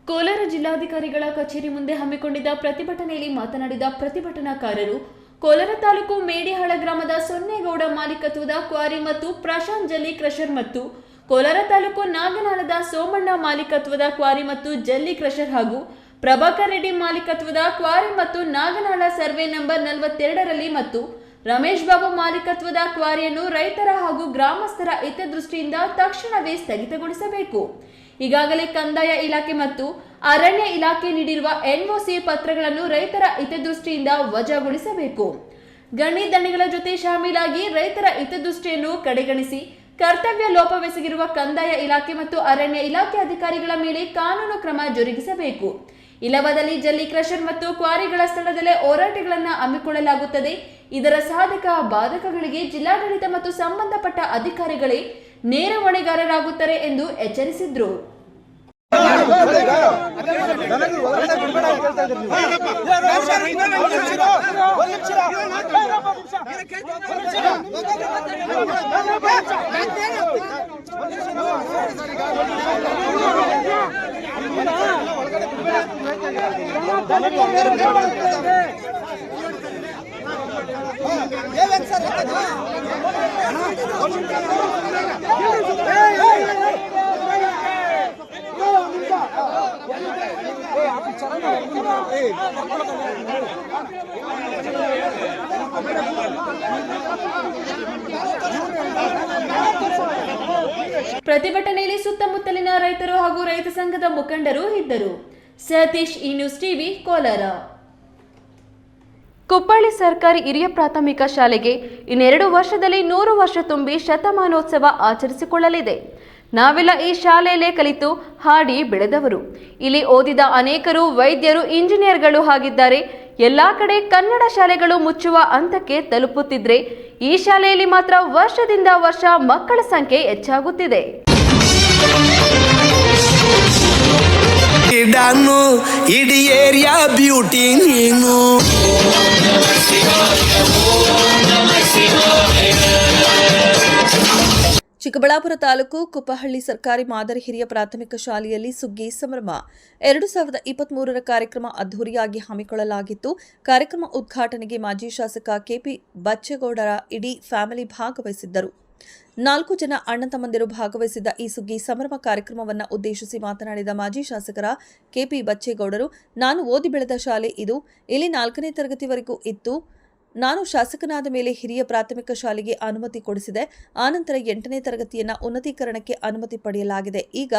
ಕೋಲಾರ ಜಿಲ್ಲಾಧಿಕಾರಿಗಳ ಕಚೇರಿ ಮುಂದೆ ಹಮ್ಮಿಕೊಂಡಿದ್ದ ಪ್ರತಿಭಟನೆಯಲ್ಲಿ ಮಾತನಾಡಿದ ಪ್ರತಿಭಟನಾಕಾರರು, ಕೋಲಾರ ತಾಲೂಕು ಮೇಡಿಹಾಳ ಗ್ರಾಮದ ಸೊನ್ನೇಗೌಡ ಮಾಲೀಕತ್ವದ ಕ್ವಾರಿ ಮತ್ತು ಪ್ರಶಾಂತ್ ಜಲ್ಲಿ ಕ್ರಷರ್ ಮತ್ತು ಕೋಲಾರ ತಾಲೂಕು ನಾಗನಾಳದ ಸೋಮಣ್ಣ ಮಾಲೀಕತ್ವದ ಕ್ವಾರಿ ಮತ್ತು ಜಲ್ಲಿ ಕ್ರಷರ್ ಹಾಗೂ ಪ್ರಭಾಕರ್ ರೆಡ್ಡಿ ಮಾಲೀಕತ್ವದ ಕ್ವಾರಿ ಮತ್ತು ನಾಗನಾಳ ಸರ್ವೆ ನಂಬರ್ 42ರಲ್ಲಿ ಮತ್ತು ರಮೇಶ್ ಬಾಬು ಮಾಲೀಕತ್ವದ ಕ್ವಾರಿಯನ್ನು ರೈತರ ಹಾಗೂ ಗ್ರಾಮಸ್ಥರ ಹಿತದೃಷ್ಟಿಯಿಂದ ತಕ್ಷಣವೇ ಸ್ಥಗಿತಗೊಳಿಸಬೇಕು. ಈಗಾಗಲೇ ಕಂದಾಯ ಇಲಾಖೆ ಮತ್ತು ಅರಣ್ಯ ಇಲಾಖೆ ನೀಡಿರುವ ಎನ್ಒಸಿ ಪತ್ರಗಳನ್ನು ರೈತರ ಹಿತದೃಷ್ಟಿಯಿಂದ ವಜಾಗೊಳಿಸಬೇಕು. ಗಣಿ ಧಣಿಗಳ ಜೊತೆ ಶಾಮೀಲಾಗಿ ರೈತರ ಹಿತದೃಷ್ಟಿಯನ್ನು ಕಡೆಗಣಿಸಿ ಕರ್ತವ್ಯ ಲೋಪವೆಸಗಿರುವ ಕಂದಾಯ ಇಲಾಖೆ ಮತ್ತು ಅರಣ್ಯ ಇಲಾಖೆ ಅಧಿಕಾರಿಗಳ ಮೇಲೆ ಕಾನೂನು ಕ್ರಮ ಜರುಗಿಸಬೇಕು. ಇಲ್ಲವಾದಲ್ಲಿ ಜಲ್ಲಿ ಕ್ರಷರ್ ಮತ್ತು ಕ್ವಾರಿಗಳ ಸ್ಥಳದಲ್ಲೇ ಹೋರಾಟಗಳನ್ನು ಹಮ್ಮಿಕೊಳ್ಳಲಾಗುತ್ತದೆ. ಇದರ ಸಾಧಕ ಬಾಧಕಗಳಿಗೆ ಜಿಲ್ಲಾಡಳಿತ ಮತ್ತು ಸಂಬಂಧಪಟ್ಟ ಅಧಿಕಾರಿಗಳೇ ನೇರ ಹೊಣೆಗಾರರಾಗುತ್ತಾರೆ ಎಂದು ಎಚ್ಚರಿಸಿದ್ರು. ಪ್ರತಿಭಟನೆಯಲ್ಲಿ ಸುತ್ತಮುತ್ತಲಿನ ರೈತರು ಹಾಗೂ ರೈತ ಸಂಘದ ಮುಖಂಡರು ಇದ್ದರು. ಸತೀಶ್, ಈ ನ್ಯೂಸ್ ಟಿವಿ, ಕೋಲಾರ. ಕುಪ್ಪಳ್ಳಿ ಸರ್ಕಾರಿ ಹಿರಿಯ ಪ್ರಾಥಮಿಕ ಶಾಲೆಗೆ ಇನ್ನೆರಡು ವರ್ಷದಲ್ಲಿ 100 ವರ್ಷ ತುಂಬಿ ಶತಮಾನೋತ್ಸವ ಆಚರಿಸಿಕೊಳ್ಳಲಿದೆ. ನಾವೆಲ್ಲ ಈ ಶಾಲೆಯಲ್ಲೇ ಕಲಿತು ಹಾಡಿ ಬೆಳೆದವರು. ಇಲ್ಲಿ ಓದಿದ ಅನೇಕರು ವೈದ್ಯರು, ಇಂಜಿನಿಯರ್ಗಳು ಆಗಿದ್ದಾರೆ. ಎಲ್ಲಾ ಕಡೆ ಕನ್ನಡ ಶಾಲೆಗಳು ಮುಚ್ಚುವ ಹಂತಕ್ಕೆ ತಲುಪುತ್ತಿದ್ರೆ ಈ ಶಾಲೆಯಲ್ಲಿ ಮಾತ್ರ ವರ್ಷದಿಂದ ವರ್ಷ ಮಕ್ಕಳ ಸಂಖ್ಯೆ ಹೆಚ್ಚಾಗುತ್ತಿದೆ. ಇಡೀ ಏರಿಯಾ ಬ್ಯೂಟಿ ನೀನು. ಚಿಕ್ಕಬಳ್ಳಾಪುರ ತಾಲೂಕು ಕುಪ್ಪಹಳ್ಳಿ ಸರ್ಕಾರಿ ಮಾದರಿ ಹಿರಿಯ ಪ್ರಾಥಮಿಕ ಶಾಲೆಯಲ್ಲಿ ಸುಗ್ಗಿ ಸಂಭ್ರಮ 2023ರ ಕಾರ್ಯಕ್ರಮ ಅದ್ದೂರಿಯಾಗಿ ಹಮ್ಮಿಕೊಳ್ಳಲಾಗಿತ್ತು. ಕಾರ್ಯಕ್ರಮ ಉದ್ಘಾಟನೆಗೆ ಮಾಜಿ ಶಾಸಕ ಕೆಪಿ ಬಚ್ಚೇಗೌಡರ ಇಡೀ ಫ್ಯಾಮಿಲಿ ಭಾಗವಹಿಸಿದ್ದರು. 4 ಜನ ಅಣ್ಣ ತಮ್ಮಂದಿರು ಭಾಗವಹಿಸಿದ್ದ ಈ ಸುಗ್ಗಿ ಸಂಭ್ರಮ ಕಾರ್ಯಕ್ರಮವನ್ನು ಉದ್ದೇಶಿಸಿ ಮಾತನಾಡಿದ ಮಾಜಿ ಶಾಸಕರ ಕೆಪಿ ಬಚ್ಚೇಗೌಡರು, ನಾನು ಓದಿ ಬೆಳೆದ ಶಾಲೆ ಇದು. ಇಲ್ಲಿ 4ನೇ ತರಗತಿವರೆಗೂ ಇತ್ತು. ನಾನು ಶಾಸಕನಾದ ಮೇಲೆ ಹಿರಿಯ ಪ್ರಾಥಮಿಕ ಶಾಲೆಗೆ ಅನುಮತಿ ಕೊಡಿಸಿದೆ. ಆನಂತರ 8ನೇ ತರಗತಿಯನ್ನು ಉನ್ನತೀಕರಣಕ್ಕೆ ಅನುಮತಿ ಪಡೆಯಲಾಗಿದೆ. ಈಗ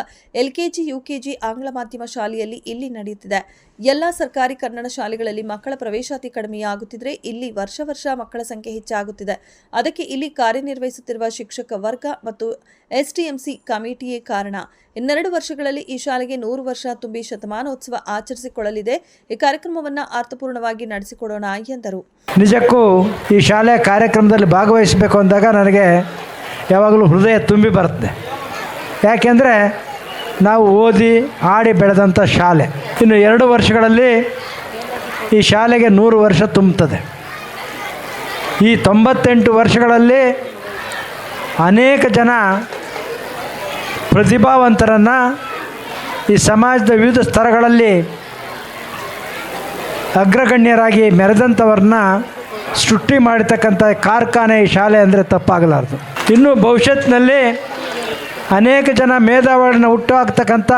LKG, UKG ಆಂಗ್ಲ ಮಾಧ್ಯಮ ಶಾಲೆಯಲ್ಲಿ ಇಲ್ಲಿ ನಡೆಯುತ್ತಿದೆ. ಎಲ್ಲ ಸರ್ಕಾರಿ ಕನ್ನಡ ಶಾಲೆಗಳಲ್ಲಿ ಮಕ್ಕಳ ಪ್ರವೇಶಾತಿ ಕಡಿಮೆಯಾಗುತ್ತಿದ್ರೆ ಇಲ್ಲಿ ವರ್ಷ ಮಕ್ಕಳ ಸಂಖ್ಯೆ ಹೆಚ್ಚಾಗುತ್ತಿದೆ. ಅದಕ್ಕೆ ಇಲ್ಲಿ ಕಾರ್ಯನಿರ್ವಹಿಸುತ್ತಿರುವ ಶಿಕ್ಷಕ ವರ್ಗ ಮತ್ತು ಎಸ್ಟಿಎಂಸಿ ಕಮಿಟಿಯೇ ಕಾರಣ. ಇನ್ನೆರಡು ವರ್ಷಗಳಲ್ಲಿ ಈ ಶಾಲೆಗೆ 100 ವರ್ಷ ತುಂಬಿ ಶತಮಾನೋತ್ಸವ ಆಚರಿಸಿಕೊಳ್ಳಲಿದೆ. ಈ ಕಾರ್ಯಕ್ರಮವನ್ನು ಅರ್ಥಪೂರ್ಣವಾಗಿ ನಡೆಸಿಕೊಡೋಣ ಎಂದರು. ನಿಜಕ್ಕೂ ಈ ಶಾಲೆ ಕಾರ್ಯಕ್ರಮದಲ್ಲಿ ಭಾಗವಹಿಸಬೇಕು ಅಂದಾಗ ನನಗೆ ಯಾವಾಗಲೂ ಹೃದಯ ತುಂಬಿ ಬರುತ್ತೆ. ಯಾಕೆಂದರೆ ನಾವು ಓದಿ ಆಡಿ ಬೆಳೆದಂಥ ಶಾಲೆ. ಇನ್ನು 2 ವರ್ಷಗಳಲ್ಲಿ ಈ ಶಾಲೆಗೆ 100 ವರ್ಷ ತುಂಬುತ್ತದೆ. ಈ 98 ವರ್ಷಗಳಲ್ಲಿ ಅನೇಕ ಜನ ಪ್ರತಿಭಾವಂತರನ್ನು ಈ ಸಮಾಜದ ವಿವಿಧ ಸ್ತರಗಳಲ್ಲಿ ಅಗ್ರಗಣ್ಯರಾಗಿ ಮೆರೆದಂಥವ್ರನ್ನ ಸೃಷ್ಟಿ ಮಾಡಿರ್ತಕ್ಕಂಥ ಕಾರ್ಖಾನೆ ಈ ಶಾಲೆ ಅಂದರೆ ತಪ್ಪಾಗಲಾರದು. ಇನ್ನು ಭವಿಷ್ಯತ್ತಿನಲ್ಲಿ ಅನೇಕ ಜನ ಮೇಧಾವಿಗಳನ್ನ ಹುಟ್ಟುಹಾಕ್ತಕ್ಕಂಥ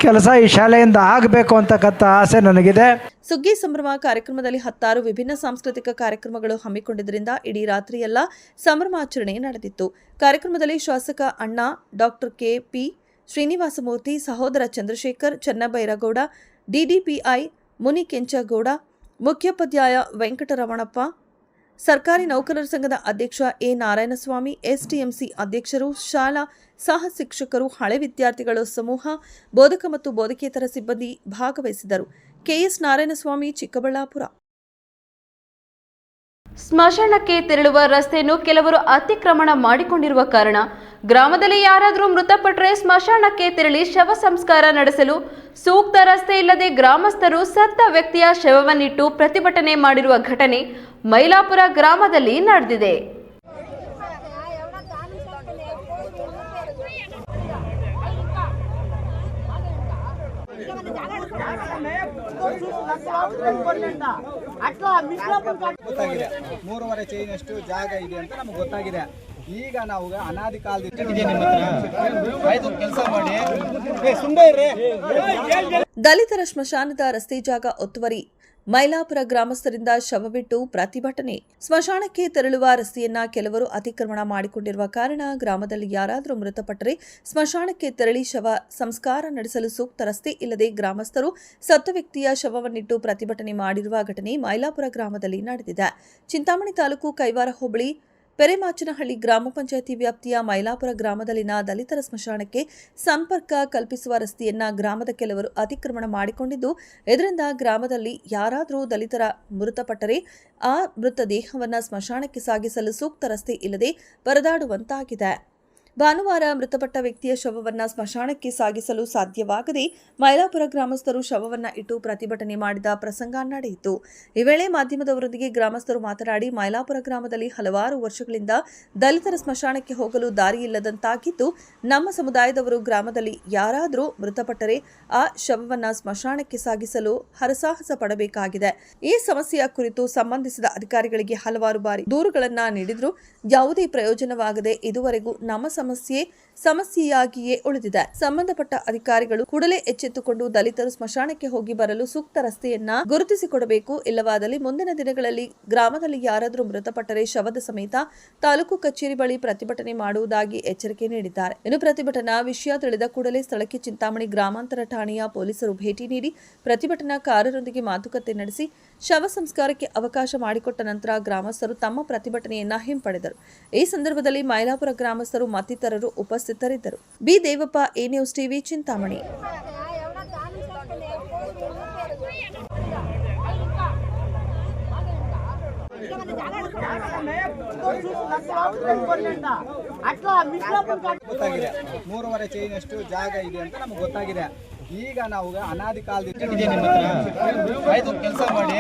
ಕೆಲಸ ಈ ಶಾಲೆಯಿಂದ ಆಗಬೇಕು ಅಂತಕ್ಕಂಥ ಆಸೆ ನನಗಿದೆ. ಸುಗ್ಗಿ ಸಂಭ್ರಮ ಕಾರ್ಯಕ್ರಮದಲ್ಲಿ 10 ವಿಭಿನ್ನ ಸಾಂಸ್ಕೃತಿಕ ಕಾರ್ಯಕ್ರಮಗಳು ಹಮ್ಮಿಕೊಂಡಿದ್ದರಿಂದ ಇಡೀ ರಾತ್ರಿಯೆಲ್ಲ ಸಂಭ್ರಮಾಚರಣೆ ನಡೆದಿತ್ತು. ಕಾರ್ಯಕ್ರಮದಲ್ಲಿ ಶಾಸಕ ಅಣ್ಣಾ, ಡಾಕ್ಟರ್ ಕೆಪಿ ಶ್ರೀನಿವಾಸಮೂರ್ತಿ, ಸಹೋದರ ಚಂದ್ರಶೇಖರ್, ಚನ್ನಬೈರಗೌಡ, ಡಿಡಿಪಿಐ ಮುನಿಕೆಂಚಗೌಡ, ಮುಖ್ಯೋಪಾಧ್ಯಾಯ ವೆಂಕಟರಮಣಪ್ಪ, ಸರ್ಕಾರಿ ನೌಕರರ ಸಂಘದ ಅಧ್ಯಕ್ಷ ಎ ನಾರಾಯಣಸ್ವಾಮಿ, ಎಸ್ಟಿಎಂಸಿ ಅಧ್ಯಕ್ಷರು, ಶಾಲಾ ಸಹ ಶಿಕ್ಷಕರು, ಹಳೆ ವಿದ್ಯಾರ್ಥಿಗಳು ಸಮೂಹ, ಬೋಧಕ ಮತ್ತು ಬೋಧಕೇತರ ಸಿಬ್ಬಂದಿ ಭಾಗವಹಿಸಿದರು. ಕೆಎಸ್ ನಾರಾಯಣಸ್ವಾಮಿ, ಚಿಕ್ಕಬಳ್ಳಾಪುರ. ಸ್ಮಶಾನಕ್ಕೆ ತೆರಳುವ ರಸ್ತೆಯನ್ನು ಕೆಲವರು ಅತಿಕ್ರಮಣ ಮಾಡಿಕೊಂಡಿರುವ ಕಾರಣ ಗ್ರಾಮದಲ್ಲಿ ಯಾರಾದರೂ ಮೃತಪಟ್ಟರೆ ಸ್ಮಶಾನಕ್ಕೆ ತೆರಳಿ ಶವ ಸಂಸ್ಕಾರ ನಡೆಸಲು ಸೂಕ್ತ ರಸ್ತೆ ಇಲ್ಲದೆ ಗ್ರಾಮಸ್ಥರು ಸತ್ತ ವ್ಯಕ್ತಿಯ ಶವವನ್ನಿಟ್ಟು ಪ್ರತಿಭಟನೆ ಮಾಡಿರುವ ಘಟನೆ ಮೈಲಾಪುರ ಗ್ರಾಮದಲ್ಲಿ ನಡೆದಿದೆ. ಗೊತ್ತಾಗಿದೆ 3.5 ಚೈನಷ್ಟು ಜಾಗ ಇದೆ ಅಂತ ನಮ್ಗೆ ಗೊತ್ತಾಗಿದೆ. ಈಗ ನಾವು ಅನಾದಿ ಕಾಲದಿಂದ ಕೆಲಸ ಮಾಡಿ ದಲಿತರ ಸ್ಮಶಾನದ ರಸ್ತೆ ಜಾಗ ಒತ್ತುವರಿ, ಮೈಲಾಪುರ ಗ್ರಾಮಸ್ಥರಿಂದ ಶವವಿಟ್ಟು ಪ್ರತಿಭಟನೆ. ಸ್ಮಶಾನಕ್ಕೆ ತೆರಳುವ ರಸ್ತೆಯನ್ನ ಕೆಲವರು ಅತಿಕ್ರಮಣ ಮಾಡಿಕೊಂಡಿರುವ ಕಾರಣ ಗ್ರಾಮದಲ್ಲಿ ಯಾರಾದರೂ ಮೃತಪಟ್ಟರೆ ಸ್ಮಶಾನಕ್ಕೆ ತೆರಳಿ ಶವ ಸಂಸ್ಕಾರ ನಡೆಸಲು ಸೂಕ್ತ ರಸ್ತೆ ಇಲ್ಲದೆ ಗ್ರಾಮಸ್ಥರು ಸತ್ತ ವ್ಯಕ್ತಿಯ ಶವವನ್ನಿಟ್ಟು ಪ್ರತಿಭಟನೆ ಮಾಡಿರುವ ಘಟನೆ ಮೈಲಾಪುರ ಗ್ರಾಮದಲ್ಲಿ ನಡೆದಿದೆ. ಚಿಂತಾಮಣಿ ತಾಲೂಕು ಕೈವಾರ ಹೋಬಳಿ ಪೆರೆಮಾಚನಹಳ್ಳಿ ಗ್ರಾಮ ಪಂಚಾಯಿತಿ ವ್ಯಾಪ್ತಿಯ ಮೈಲಾಪುರ ಗ್ರಾಮದಲ್ಲಿನ ದಲಿತರ ಸ್ಮಶಾನಕ್ಕೆ ಸಂಪರ್ಕ ಕಲ್ಪಿಸುವ ರಸ್ತೆಯನ್ನ ಗ್ರಾಮದ ಕೆಲವರು ಅತಿಕ್ರಮಣ ಮಾಡಿಕೊಂಡಿದ್ದು, ಇದರಿಂದ ಗ್ರಾಮದಲ್ಲಿ ಯಾರಾದರೂ ದಲಿತರ ಮೃತಪಟ್ಟರೆ ಆ ಮೃತದೇಹವನ್ನು ಸ್ಮಶಾನಕ್ಕೆ ಸಾಗಿಸಲು ಸೂಕ್ತ ರಸ್ತೆ ಇಲ್ಲದೆ ಪರದಾಡುವಂತಾಗಿದೆ. ಭಾನುವಾರ ಮೃತಪಟ್ಟ ವ್ಯಕ್ತಿಯ ಶವವನ್ನು ಸ್ಮಶಾನಕ್ಕೆ ಸಾಗಿಸಲು ಸಾಧ್ಯವಾಗದೆ ಮೈಲಾಪುರ ಗ್ರಾಮಸ್ಥರು ಶವವನ್ನು ಇಟ್ಟು ಪ್ರತಿಭಟನೆ ಮಾಡಿದ ಪ್ರಸಂಗ ನಡೆಯಿತು. ಈ ವೇಳೆ ಮಾಧ್ಯಮದವರೊಂದಿಗೆ ಗ್ರಾಮಸ್ಥರು ಮಾತನಾಡಿ, ಮೈಲಾಪುರ ಗ್ರಾಮದಲ್ಲಿ ಹಲವಾರು ವರ್ಷಗಳಿಂದ ದಲಿತರ ಸ್ಮಶಾನಕ್ಕೆ ಹೋಗಲು ದಾರಿಯಿಲ್ಲದಂತಾಗಿದ್ದು, ನಮ್ಮ ಸಮುದಾಯದವರು ಗ್ರಾಮದಲ್ಲಿ ಯಾರಾದರೂ ಮೃತಪಟ್ಟರೆ ಆ ಶವವನ್ನು ಸ್ಮಶಾನಕ್ಕೆ ಸಾಗಿಸಲು ಹರಸಾಹಸ ಪಡಬೇಕಾಗಿದೆ. ಈ ಸಮಸ್ಯೆಯ ಕುರಿತು ಸಂಬಂಧಿಸಿದ ಅಧಿಕಾರಿಗಳಿಗೆ ಹಲವಾರು ಬಾರಿ ದೂರುಗಳನ್ನು ನೀಡಿದರೂ ಯಾವುದೇ ಪ್ರಯೋಜನವಾಗದೆ ಇದುವರೆಗೂ ನಮ್ಮ ಸಮಸ್ಯೆಯಾಗಿಯೇ ಉಳಿದಿದೆ. ಸಂಬಂಧಪಟ್ಟ ಅಧಿಕಾರಿಗಳು ಕೂಡಲೇ ಎಚ್ಚೆತ್ತುಕೊಂಡು ದಲಿತರು ಸ್ಮಶಾನಕ್ಕೆ ಹೋಗಿ ಬರಲು ಸೂಕ್ತ ರಸ್ತೆಯನ್ನ ಗುರುತಿಸಿಕೊಡಬೇಕು. ಇಲ್ಲವಾದಲ್ಲಿ ಮುಂದಿನ ದಿನಗಳಲ್ಲಿ ಗ್ರಾಮದಲ್ಲಿ ಯಾರಾದರೂ ಮೃತಪಟ್ಟರೆ ಶವದ ಸಮೇತ ತಾಲೂಕು ಕಚೇರಿ ಬಳಿ ಪ್ರತಿಭಟನೆ ಮಾಡುವುದಾಗಿ ಎಚ್ಚರಿಕೆ ನೀಡಿದ್ದಾರೆ. ಇನ್ನು ಪ್ರತಿಭಟನಾ ವಿಷಯ ತಿಳಿದ ಕೂಡಲೇ ಸ್ಥಳಕ್ಕೆ ಚಿಂತಾಮಣಿ ಗ್ರಾಮಾಂತರ ಠಾಣೆಯ ಪೊಲೀಸರು ಭೇಟಿ ನೀಡಿ ಪ್ರತಿಭಟನಾಕಾರರೊಂದಿಗೆ ಮಾತುಕತೆ ನಡೆಸಿ ಶವ ಸಂಸ್ಕಾರಕ್ಕೆ ಅವಕಾಶ ಮಾಡಿಕೊಟ್ಟ ನಂತರ ಗ್ರಾಮಸ್ಥರು ತಮ್ಮ ಪ್ರತಿಭಟನೆಯನ್ನ ಹಿಂಪಡೆದರು. ಈ ಸಂದರ್ಭದಲ್ಲಿ ಮೈಲಾಪುರ ಗ್ರಾಮಸ್ಥರು ಮತ್ತಿತರರು ಉಪಸ್ಥಿತರಿದ್ದರು. B Devappa, A news TV, Chintamani. ಗೊತ್ತಾಗಿದೆ 3.5 ಚೈನಷ್ಟು ಜಾಗ ಇದೆ ಅಂತ ನಮ್ಗೆ ಗೊತ್ತಾಗಿದೆ. ಈಗ ನಾವು ಅನಾದಿ ಕಾಲದಿಂದ ಕೆಲಸ ಮಾಡಿ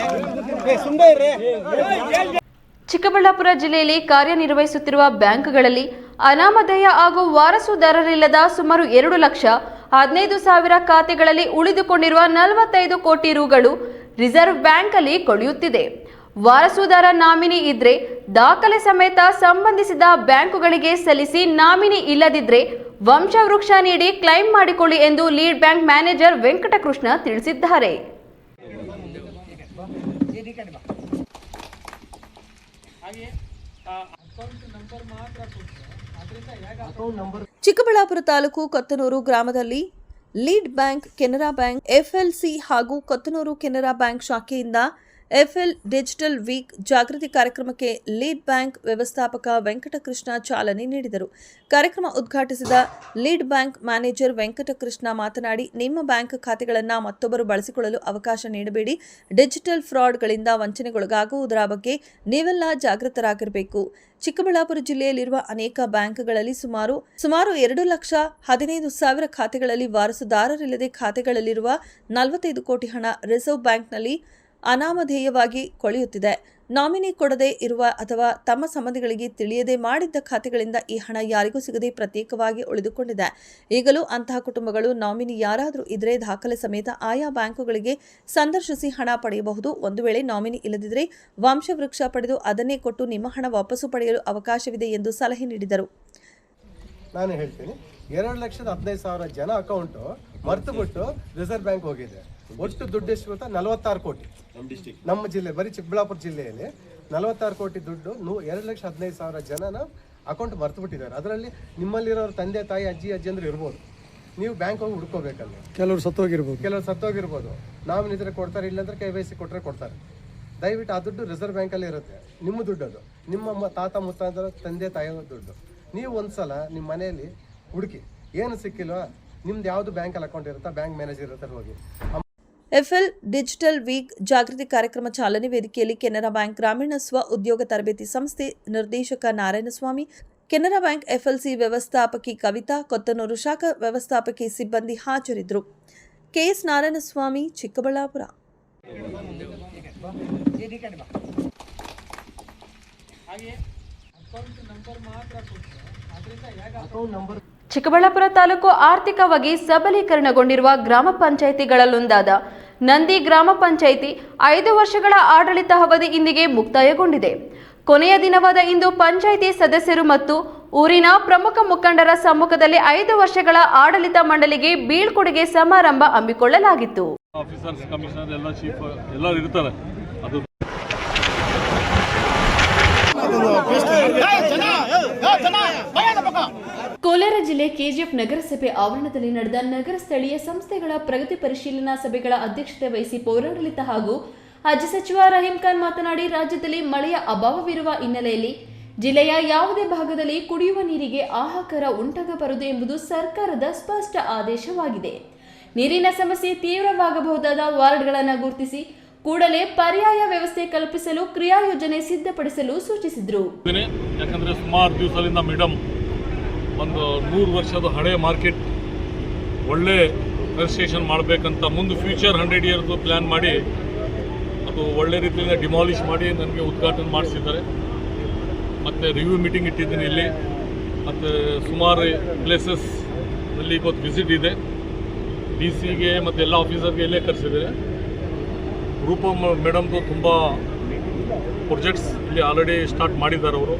ಚಿಕ್ಕಬಳ್ಳಾಪುರ ಜಿಲ್ಲೆಯಲ್ಲಿ ಕಾರ್ಯನಿರ್ವಹಿಸುತ್ತಿರುವ ಬ್ಯಾಂಕ್ಗಳಲ್ಲಿ ಅನಾಮಧೇಯ ಹಾಗೂ ವಾರಸುದಾರರಿಲ್ಲದ ಸುಮಾರು 2,15,000 ಖಾತೆಗಳಲ್ಲಿ ಉಳಿದುಕೊಂಡಿರುವ 45 ಕೋಟಿ ರುಗಳು ರಿಸರ್ವ್ ಬ್ಯಾಂಕಲ್ಲಿ ಕೊಳೆಯುತ್ತಿದೆ. ವಾರಸುದಾರ ನಾಮಿನಿ ಇದ್ರೆ ದಾಖಲೆ ಸಮೇತ ಸಂಬಂಧಿಸಿದ ಬ್ಯಾಂಕುಗಳಿಗೆ ಸಲ್ಲಿಸಿ, ನಾಮಿನಿ ಇಲ್ಲದಿದ್ರೆ ವಂಶವೃಕ್ಷ ನೀಡಿ ಕ್ಲೈಮ್ ಮಾಡಿಕೊಳ್ಳಿ ಎಂದು ಲೀಡ್ ಬ್ಯಾಂಕ್ ಮ್ಯಾನೇಜರ್ ವೆಂಕಟಕೃಷ್ಣ ತಿಳಿಸಿದ್ದಾರೆ. ಚಿಕ್ಕಬಳ್ಳಾಪುರ ತಾಲೂಕು ಕೊತ್ತನೂರು ಗ್ರಾಮದಲ್ಲಿ lead bank, Canara bank, FLC ಹಾಗೂ ಕೊತ್ತನೂರು ಕೆನರಾ ಬ್ಯಾಂಕ್ ಶಾಖೆಯಿಂದ ಎಫ್ಎಲ್ ಡಿಜಿಟಲ್ ವೀಕ್ ಜಾಗೃತಿ ಕಾರ್ಯಕ್ರಮಕ್ಕೆ ಲೀಡ್ ಬ್ಯಾಂಕ್ ವ್ಯವಸ್ಥಾಪಕ ವೆಂಕಟಕೃಷ್ಣ ಚಾಲನೆ ನೀಡಿದರು. ಕಾರ್ಯಕ್ರಮ ಉದ್ಘಾಟಿಸಿದ ಲೀಡ್ ಬ್ಯಾಂಕ್ ಮ್ಯಾನೇಜರ್ ವೆಂಕಟಕೃಷ್ಣ ಮಾತನಾಡಿ, ನಿಮ್ಮ ಬ್ಯಾಂಕ್ ಖಾತೆಗಳನ್ನು ಮತ್ತೊಬ್ಬರು ಬಳಸಿಕೊಳ್ಳಲು ಅವಕಾಶ ನೀಡಬೇಡಿ. ಡಿಜಿಟಲ್ ಫ್ರಾಡ್ಗಳಿಂದ ವಂಚನೆಗೊಳಗಾಗುವುದರ ಬಗ್ಗೆ ನೀವೆಲ್ಲ ಜಾಗೃತರಾಗಿರಬೇಕು. ಚಿಕ್ಕಬಳ್ಳಾಪುರ ಜಿಲ್ಲೆಯಲ್ಲಿರುವ ಅನೇಕ ಬ್ಯಾಂಕ್ಗಳಲ್ಲಿ ಸುಮಾರು 2,15,000 ಖಾತೆಗಳಲ್ಲಿ ವಾರಸುದಾರರಿಲ್ಲದೆ ಖಾತೆಗಳಲ್ಲಿರುವ 45 ಕೋಟಿ ಹಣ ರಿಸರ್ವ್ ಬ್ಯಾಂಕ್ನಲ್ಲಿ ಅನಾಮಧೇಯವಾಗಿ ಕೊಳೆಯುತ್ತಿದೆ. ನಾಮಿನಿ ಕೊಡದೇ ಇರುವ ಅಥವಾ ತಮ್ಮ ಸಂಬಂಧಿಗಳಿಗೆ ತಿಳಿಯದೆ ಮಾಡಿದ್ದ ಖಾತೆಗಳಿಂದ ಈ ಹಣ ಯಾರಿಗೂ ಸಿಗದೆ ಪ್ರತ್ಯೇಕವಾಗಿ ಉಳಿದುಕೊಂಡಿದೆ. ಈಗಲೂ ಅಂತಹ ಕುಟುಂಬಗಳು ನಾಮಿನಿ ಯಾರಾದರೂ ಇದ್ರೆ ದಾಖಲೆ ಸಮೇತ ಆಯಾ ಬ್ಯಾಂಕುಗಳಿಗೆ ಸಂದರ್ಶಿಸಿ ಹಣ ಪಡೆಯಬಹುದು. ಒಂದು ವೇಳೆ ನಾಮಿನಿ ಇಲ್ಲದಿದ್ದರೆ ವಂಶವೃಕ್ಷ ಪಡೆದು ಅದನ್ನೇ ಕೊಟ್ಟು ನಿಮ್ಮ ಹಣ ವಾಪಸ್ಸು ಪಡೆಯಲು ಅವಕಾಶವಿದೆ ಎಂದು ಸಲಹೆ ನೀಡಿದರು. ನಾನು ಹೇಳ್ತೀನಿ, 2,15,000 ಜನ ಅಕೌಂಟು ಮರ್ತು ಬಿಟ್ಟು ರಿಸರ್ವ್ ಬ್ಯಾಂಕ್ ಹೋಗಿದೆ. ಒಟ್ಟು ದುಡ್ಡು ಎಷ್ಟು ಗೊತ್ತಾ? 46 ಕೋಟಿ. ನಮ್ಮ ಜಿಲ್ಲೆ, ಬರೀ ಚಿಕ್ಕಬಳ್ಳಾಪುರ ಜಿಲ್ಲೆಯಲ್ಲಿ 46 ಕೋಟಿ ದುಡ್ಡು 2,15,000 ಜನನ ಅಕೌಂಟ್ ಮರ್ತು ಬಿಟ್ಟಿದ್ದಾರೆ. ಅದರಲ್ಲಿ ನಿಮ್ಮಲ್ಲಿರೋರು ತಂದೆ ತಾಯಿ ಅಜ್ಜಿ ಅಂದ್ರೆ ಇರ್ಬೋದು. ನೀವು ಬ್ಯಾಂಕ್ ಹೋಗಿ ಹುಡ್ಕೋಬೇಕಲ್ಲ. ಕೆಲವರು ಸತ್ತೋಗಿರ್ಬೋದು. ನಾಮಿನಿದ್ರೆ ಕೊಡ್ತಾರೆ, ಇಲ್ಲಾಂದ್ರೆ KYC ಕೊಟ್ಟರೆ ಕೊಡ್ತಾರೆ. ದಯವಿಟ್ಟು ಆ ದುಡ್ಡು ರಿಸರ್ವ್ ಬ್ಯಾಂಕಲ್ಲಿ ಇರುತ್ತೆ. ನಿಮ್ಮ ದುಡ್ಡು ಅದು, ನಿಮ್ಮ ತಾತ ಮುತ್ತಾತರ ತಂದೆ ತಾಯಿಯ ದುಡ್ಡು. ನೀವು ಒಂದ್ಸಲ ನಿಮ್ಮ ಮನೆಯಲ್ಲಿ ಹುಡುಕಿ, ಏನು ಸಿಕ್ಕಿಲ್ವಾ, ನಿಮ್ದು ಯಾವುದು ಬ್ಯಾಂಕಲ್ಲಿ ಅಕೌಂಟ್ ಇರುತ್ತಾ, ಬ್ಯಾಂಕ್ ಮ್ಯಾನೇಜರ್ ಇರ್ತಾರೆ, ಹೋಗಿ. ಎಫ್ಎಲ್ ಡಿಜಿಟಲ್ ವೀಕ್ ಜಾಗೃತಿ ಕಾರ್ಯಕ್ರಮ ಚಾಲನೆ ವೇದಿಕೆಯಲ್ಲಿ ಕೆನರಾ ಬ್ಯಾಂಕ್ ಗ್ರಾಮೀಣ ಸ್ವ ಉದ್ಯೋಗ ತರಬೇತಿ ಸಂಸ್ಥೆ ನಿರ್ದೇಶಕ ನಾರಾಯಣಸ್ವಾಮಿ, ಕೆನರಾ ಬ್ಯಾಂಕ್ ಎಫ್ಎಲ್ಸಿ ವ್ಯವಸ್ಥಾಪಕಿ ಕವಿತಾ, ಕೊತ್ತನೂರು ಶಾಖಾ ವ್ಯವಸ್ಥಾಪಕಿ ಸಿಬ್ಬಂದಿ ಹಾಜರಿದ್ದರು. ಕೆಎಸ್ ನಾರಾಯಣಸ್ವಾಮಿ, ಚಿಕ್ಕಬಳ್ಳಾಪುರ. ಚಿಕ್ಕಬಳ್ಳಾಪುರ ತಾಲೂಕು ಆರ್ಥಿಕವಾಗಿ ಸಬಲೀಕರಣಗೊಂಡಿರುವ ಗ್ರಾಮ ಪಂಚಾಯಿತಿಗಳಲ್ಲೊಂದಾದ ನಂದಿ ಗ್ರಾಮ ಪಂಚಾಯಿತಿ 5 ವರ್ಷಗಳ ಆಡಳಿತ ಅವಧಿ ಇಂದಿಗೆ ಮುಕ್ತಾಯಗೊಂಡಿದೆ. ಕೊನೆಯ ದಿನವಾದ ಇಂದು ಪಂಚಾಯಿತಿ ಸದಸ್ಯರು ಮತ್ತು ಊರಿನ ಪ್ರಮುಖ ಮುಖಂಡರ ಸಮ್ಮುಖದಲ್ಲಿ 5 ವರ್ಷಗಳ ಆಡಳಿತ ಮಂಡಳಿಗೆ ಬೀಳ್ಕೊಡುಗೆ ಸಮಾರಂಭ ಹಮ್ಮಿಕೊಳ್ಳಲಾಗಿತ್ತು. ಆಫೀಸರ್ಸ್, ಕಮಿಷನರ್ ಎಲ್ಲ ಚೀಫ್ ಎಲ್ಲರೂ ಇರ್ತಾರೆ. ಅದು ಕೋಲಾರ ಜಿಲ್ಲೆ ಕೆಜಿಎಫ್ ನಗರಸಭೆ ಆವರಣದಲ್ಲಿ ನಡೆದ ನಗರ ಸ್ಥಳೀಯ ಸಂಸ್ಥೆಗಳ ಪ್ರಗತಿ ಪರಿಶೀಲನಾ ಸಭೆಗಳ ಅಧ್ಯಕ್ಷತೆ ವಹಿಸಿ ಪೌರಾಡಳಿತ ಹಾಗೂ ರಾಜ್ಯ ಸಚಿವ ರಹೀಂ ಖಾನ್ ಮಾತನಾಡಿ, ರಾಜ್ಯದಲ್ಲಿ ಮಳೆಯ ಅಭಾವವಿರುವ ಹಿನ್ನೆಲೆಯಲ್ಲಿ ಜಿಲ್ಲೆಯ ಯಾವುದೇ ಭಾಗದಲ್ಲಿ ಕುಡಿಯುವ ನೀರಿಗೆ ಹಾಹಾಕಾರ ಉಂಟಾಗಬಾರದು ಎಂಬುದು ಸರ್ಕಾರದ ಸ್ಪಷ್ಟ ಆದೇಶವಾಗಿದೆ. ನೀರಿನ ಸಮಸ್ಯೆ ತೀವ್ರವಾಗಬಹುದಾದ ವಾರ್ಡ್ಗಳನ್ನು ಗುರುತಿಸಿ ಕೂಡಲೇ ಪರ್ಯಾಯ ವ್ಯವಸ್ಥೆ ಕಲ್ಪಿಸಲು ಕ್ರಿಯಾಯೋಜನೆ ಸಿದ್ಧಪಡಿಸಲು ಸೂಚಿಸಿದರು. ಯಾಕಂದ್ರೆ ಸುಮಾರು ದಿವಸದಿಂದ ಮೇಡಮ್ ಒಂದು 100 ವರ್ಷದ ಹಳೆ ಮಾರ್ಕೆಟ್ ಒಳ್ಳೆ ರಿಜಿಸ್ಟ್ರೇಷನ್ ಮಾಡಬೇಕಂತ ಮುಂದೆ ಫ್ಯೂಚರ್ 100 ಇಯರ್ದು ಪ್ಲ್ಯಾನ್ ಮಾಡಿ ಅದು ಒಳ್ಳೆ ರೀತಿಯಿಂದ ಡಿಮಾಲಿಷ್ ಮಾಡಿ ನನಗೆ ಉದ್ಘಾಟನೆ ಮಾಡಿಸಿದ್ದಾರೆ. ಮತ್ತು ರಿವ್ಯೂ ಮೀಟಿಂಗ್ ಇಟ್ಟಿದ್ದೀನಿ ಇಲ್ಲಿ. ಮತ್ತು ಸುಮಾರು ಪ್ಲೇಸಸ್ನಲ್ಲಿ ಇವತ್ತು ವಿಸಿಟ್ ಇದೆ. DC-ಗೆ ಮತ್ತು ಎಲ್ಲ ಆಫೀಸರ್ಗೆ ಇಲ್ಲೇ ಕರೆಸಿದ್ದಾರೆ. ರೂಪ ಮೇಡಮ್ದು ತುಂಬ ಪ್ರೊಜೆಕ್ಟ್ಸ್ ಇಲ್ಲಿ ಆಲ್ರೆಡಿ ಸ್ಟಾರ್ಟ್ ಮಾಡಿದ್ದಾರೆ ಅವರು.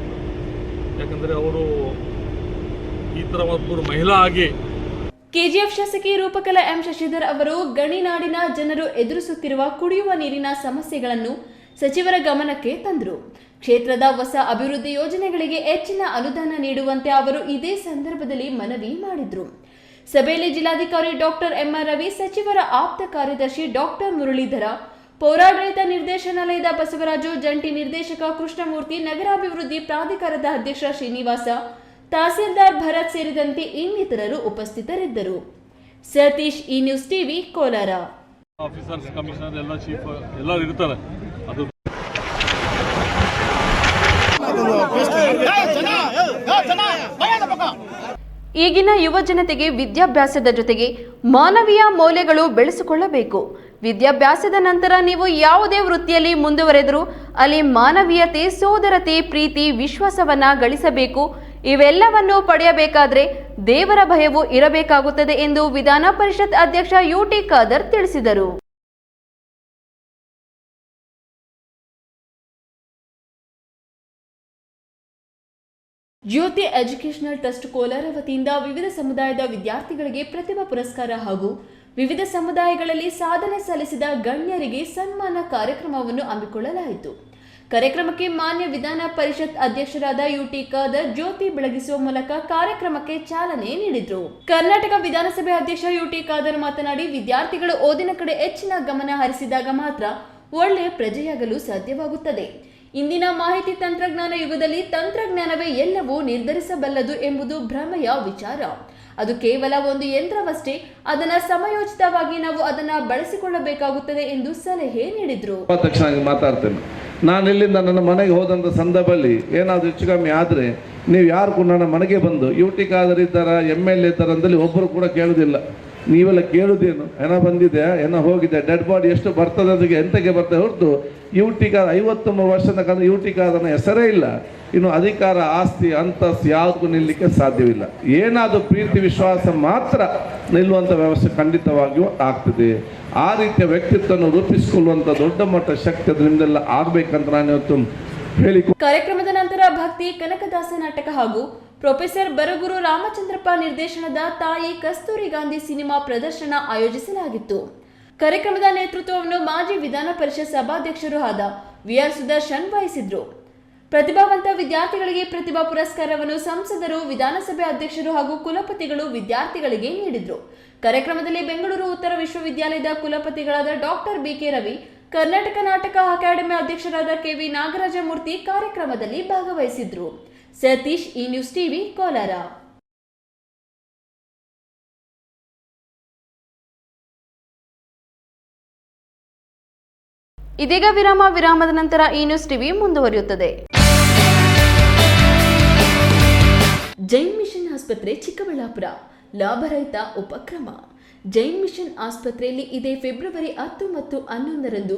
ಯಾಕಂದರೆ ಅವರು ಈ ಥರ ಒಬ್ಬರು ಮಹಿಳಾ ಆಗಿ ಕೆಜಿಎಫ್ ಶಾಸಕಿ ರೂಪಕಲಾ ಎಂ ಶಶಿಧರ್ ಅವರು ಗಣಿನಾಡಿನ ಜನರು ಎದುರಿಸುತ್ತಿರುವ ಕುಡಿಯುವ ನೀರಿನ ಸಮಸ್ಯೆಗಳನ್ನು ಸಚಿವರ ಗಮನಕ್ಕೆ ತಂದರು. ಕ್ಷೇತ್ರದ ಹೊಸ ಅಭಿವೃದ್ಧಿ ಯೋಜನೆಗಳಿಗೆ ಹೆಚ್ಚಿನ ಅನುದಾನ ನೀಡುವಂತೆ ಅವರು ಇದೇ ಸಂದರ್ಭದಲ್ಲಿ ಮನವಿ ಮಾಡಿದರು. ಸಭೆಯಲ್ಲಿ ಜಿಲ್ಲಾಧಿಕಾರಿ ಡಾಕ್ಟರ್ ಎಂಆರ್ ರವಿ, ಸಚಿವರ ಆಪ್ತ ಕಾರ್ಯದರ್ಶಿ ಡಾಕ್ಟರ್ ಮುರಳೀಧರ, ಪೌರಾಡಳಿತ ನಿರ್ದೇಶನಾಲಯದ ಬಸವರಾಜು, ಜಂಟಿ ನಿರ್ದೇಶಕ ಕೃಷ್ಣಮೂರ್ತಿ, ನಗರಾಭಿವೃದ್ಧಿ ಪ್ರಾಧಿಕಾರದ ಅಧ್ಯಕ್ಷ ಶ್ರೀನಿವಾಸ, ತಹಸೀಲ್ದಾರ್ ಭರತ್ ಸೇರಿದಂತೆ ಇನ್ನಿತರರು ಉಪಸ್ಥಿತರಿದ್ದರು. ಸತೀಶ್, ಈ news TV, Kolar. Officers, commissioner ಎಲ್ಲ ಚೀಫ್ ಎಲ್ಲರೂ ಇರ್ತಾರೆ. ಅದು ಈಗಿನ ಯುವ ಜನತೆಗೆ ವಿದ್ಯಾಭ್ಯಾಸದ ಜೊತೆಗೆ ಮಾನವೀಯ ಮೌಲ್ಯಗಳು ಬೆಳೆಸಿಕೊಳ್ಳಬೇಕು. ವಿದ್ಯಾಭ್ಯಾಸದ ನಂತರ ನೀವು ಯಾವುದೇ ವೃತ್ತಿಯಲ್ಲಿ ಮುಂದುವರೆದರೂ ಅಲ್ಲಿ ಮಾನವೀಯತೆ, ಸೋದರತೆ, ಪ್ರೀತಿ, ವಿಶ್ವಾಸವನ್ನ ಗಳಿಸಬೇಕು. ಇವೆಲ್ಲವನ್ನು ಪಡೆಯಬೇಕಾದ್ರೆ ದೇವರ ಭಯವೂ ಇರಬೇಕಾಗುತ್ತದೆ ಎಂದು ವಿಧಾನ ಪರಿಷತ್ ಅಧ್ಯಕ್ಷ UT ಖಾದರ್ ತಿಳಿಸಿದರು. ಜ್ಯೋತಿ ಎಜುಕೇಷನಲ್ ಟ್ರಸ್ಟ್ ಕೋಲಾರ ವತಿಯಿಂದ ವಿವಿಧ ಸಮುದಾಯದ ವಿದ್ಯಾರ್ಥಿಗಳಿಗೆ ಪ್ರತಿಭಾ ಪುರಸ್ಕಾರ ಹಾಗೂ ವಿವಿಧ ಸಮುದಾಯಗಳಲ್ಲಿ ಸಾಧನೆ ಸಲ್ಲಿಸಿದ ಗಣ್ಯರಿಗೆ ಸನ್ಮಾನ ಕಾರ್ಯಕ್ರಮವನ್ನು ಹಮ್ಮಿಕೊಳ್ಳಲಾಯಿತು. ಕಾರ್ಯಕ್ರಮಕ್ಕೆ ಮಾನ್ಯ ವಿಧಾನ ಪರಿಷತ್ ಅಧ್ಯಕ್ಷರಾದ ಯುಟಿ ಖಾದರ್ ಜ್ಯೋತಿ ಬೆಳಗಿಸುವ ಮೂಲಕ ಕಾರ್ಯಕ್ರಮಕ್ಕೆ ಚಾಲನೆ ನೀಡಿದರು. ಕರ್ನಾಟಕ ವಿಧಾನಸಭೆ ಅಧ್ಯಕ್ಷ ಯುಟಿ ಖಾದರ್ ಮಾತನಾಡಿ, ವಿದ್ಯಾರ್ಥಿಗಳು ಓದಿನ ಕಡೆ ಹೆಚ್ಚಿನ ಗಮನ ಹರಿಸಿದಾಗ ಮಾತ್ರ ಒಳ್ಳೆಯ ಪ್ರಜೆಯಾಗಲು ಸಾಧ್ಯವಾಗುತ್ತದೆ. ಇಂದಿನ ಮಾಹಿತಿ ತಂತ್ರಜ್ಞಾನ ಯುಗದಲ್ಲಿ ತಂತ್ರಜ್ಞಾನವೇ ಎಲ್ಲವೂ ನಿರ್ಧರಿಸಬಲ್ಲದು ಎಂಬುದು ಭ್ರಮೆಯ ವಿಚಾರ. ಅದು ಕೇವಲ ಒಂದು ಯಂತ್ರವಷ್ಟೇ. ಅದನ್ನು ಸಮಯೋಚಿತವಾಗಿ ನಾವು ಅದನ್ನು ಬಳಸಿಕೊಳ್ಳಬೇಕಾಗುತ್ತದೆ ಎಂದು ಸಲಹೆ ನೀಡಿದರು. ಮಾತಾಡ್ತೇನೆ. ನಾನು ಇಲ್ಲಿಂದ ನನ್ನ ಮನೆಗೆ ಹೋದಂಥ ಸಂದರ್ಭದಲ್ಲಿ ಏನಾದರೂ ಹೆಚ್ಚು ಕಮ್ಮಿ ಆದರೆ ನೀವು ಯಾರು ಕೂಡ ನನ್ನ ಮನೆಗೆ ಬಂದು ಯುಟಿ ಖಾದರ್ ಇದ್ದಾರಾ, MLA ಇದ್ದಾರಾ ಅಂತಲ್ಲಿ ಒಬ್ಬರು ಕೂಡ ಕೇಳೋದಿಲ್ಲ. ನೀವೆಲ್ಲ ಕೇಳೋದೇನು, ಹೆಣ ಬಂದಿದೆ, ಹೆಣ ಹೋಗಿದೆ, ಡೆಡ್ ಬಾಡಿ ಎಷ್ಟು ಬರ್ತದೆ ಅದಕ್ಕೆ ಎಂತಕ್ಕೆ ಬರ್ತದೆ ಹೊರತು ಯುಟಿ ಖಾದರ್ 53 ವರ್ಷದ ಕಾಲ ಯುಟಿ ಖಾದರ್ನ ಹೆಸರೇ ಇಲ್ಲ. ಇನ್ನು ಅಧಿಕಾರ, ಆಸ್ತಿ, ಅಂತಸ್ತು ಯಾವುದಕ್ಕೂ ನಿಲ್ಲಲಿಕ್ಕೆ ಸಾಧ್ಯವಿಲ್ಲ. ಏನಾದರೂ ಪ್ರೀತಿ ವಿಶ್ವಾಸ ಮಾತ್ರ ನಿಲ್ಲುವಂಥ ವ್ಯವಸ್ಥೆ ಖಂಡಿತವಾಗಿಯೂ ಆಗ್ತದೆ. ಆ ರೀತಿಯ ವ್ಯಕ್ತಿತ್ವವನ್ನು ರೂಪಿಸಿಕೊಳ್ಳುವಂಥ ದೊಡ್ಡ ಮಟ್ಟ ಶಕ್ತಿ ಅದು ನಿಮ್ದೆಲ್ಲ ಆಗಬೇಕಂತ ನಾನು ಇವತ್ತು ಹೇಳಿ. ಕಾರ್ಯಕ್ರಮದ ನಂತರ ಭಕ್ತಿ ಕನಕದಾಸ ನಾಟಕ ಹಾಗೂ ಪ್ರೊಫೆಸರ್ ಬರಗೂರು ರಾಮಚಂದ್ರಪ್ಪ ನಿರ್ದೇಶನದ ತಾಯಿ ಕಸ್ತೂರಿ ಗಾಂಧಿ ಸಿನಿಮಾ ಪ್ರದರ್ಶನ ಆಯೋಜಿಸಲಾಗಿತ್ತು. ಕಾರ್ಯಕ್ರಮದ ನೇತೃತ್ವವನ್ನು ಮಾಜಿ ವಿಧಾನ ಪರಿಷತ್ ಸಭಾಧ್ಯಕ್ಷರು ಆದ ವಿಆರ್ ಸುದರ್ಶನ್ ವಹಿಸಿದ್ರು. ಪ್ರತಿಭಾವಂತ ವಿದ್ಯಾರ್ಥಿಗಳಿಗೆ ಪ್ರತಿಭಾ ಪುರಸ್ಕಾರವನ್ನು ಸಂಸದರು, ವಿಧಾನಸಭೆ ಅಧ್ಯಕ್ಷರು ಹಾಗೂ ಕುಲಪತಿಗಳು ವಿದ್ಯಾರ್ಥಿಗಳಿಗೆ ನೀಡಿದರು. ಕಾರ್ಯಕ್ರಮದಲ್ಲಿ ಬೆಂಗಳೂರು ಉತ್ತರ ವಿಶ್ವವಿದ್ಯಾಲಯದ ಕುಲಪತಿಗಳಾದ ಡಾಕ್ಟರ್ BK ರವಿ, ಕರ್ನಾಟಕ ನಾಟಕ ಅಕಾಡೆಮಿ ಅಧ್ಯಕ್ಷರಾದ KV ನಾಗರಾಜಮೂರ್ತಿ ಕಾರ್ಯಕ್ರಮದಲ್ಲಿ ಭಾಗವಹಿಸಿದ್ರು. ಸತೀಶ್, ಈ ನ್ಯೂಸ್ ಟಿವಿ, ಕೋಲಾರ. ಇದೀಗ ವಿರಾಮದ ನಂತರ ಈ ನ್ಯೂಸ್ ಟಿವಿ ಮುಂದುವರಿಯುತ್ತದೆ. ಜೈನ್ ಮಿಷನ್ ಆಸ್ಪತ್ರೆ ಚಿಕ್ಕಬಳ್ಳಾಪುರ ಲಾಭರಹಿತ ಉಪಕ್ರಮ. ಜೈನ್ ಮಿಷನ್ ಆಸ್ಪತ್ರೆಯಲ್ಲಿ ಇದೇ ಫೆಬ್ರವರಿ 10 ಮತ್ತು 11ರಂದು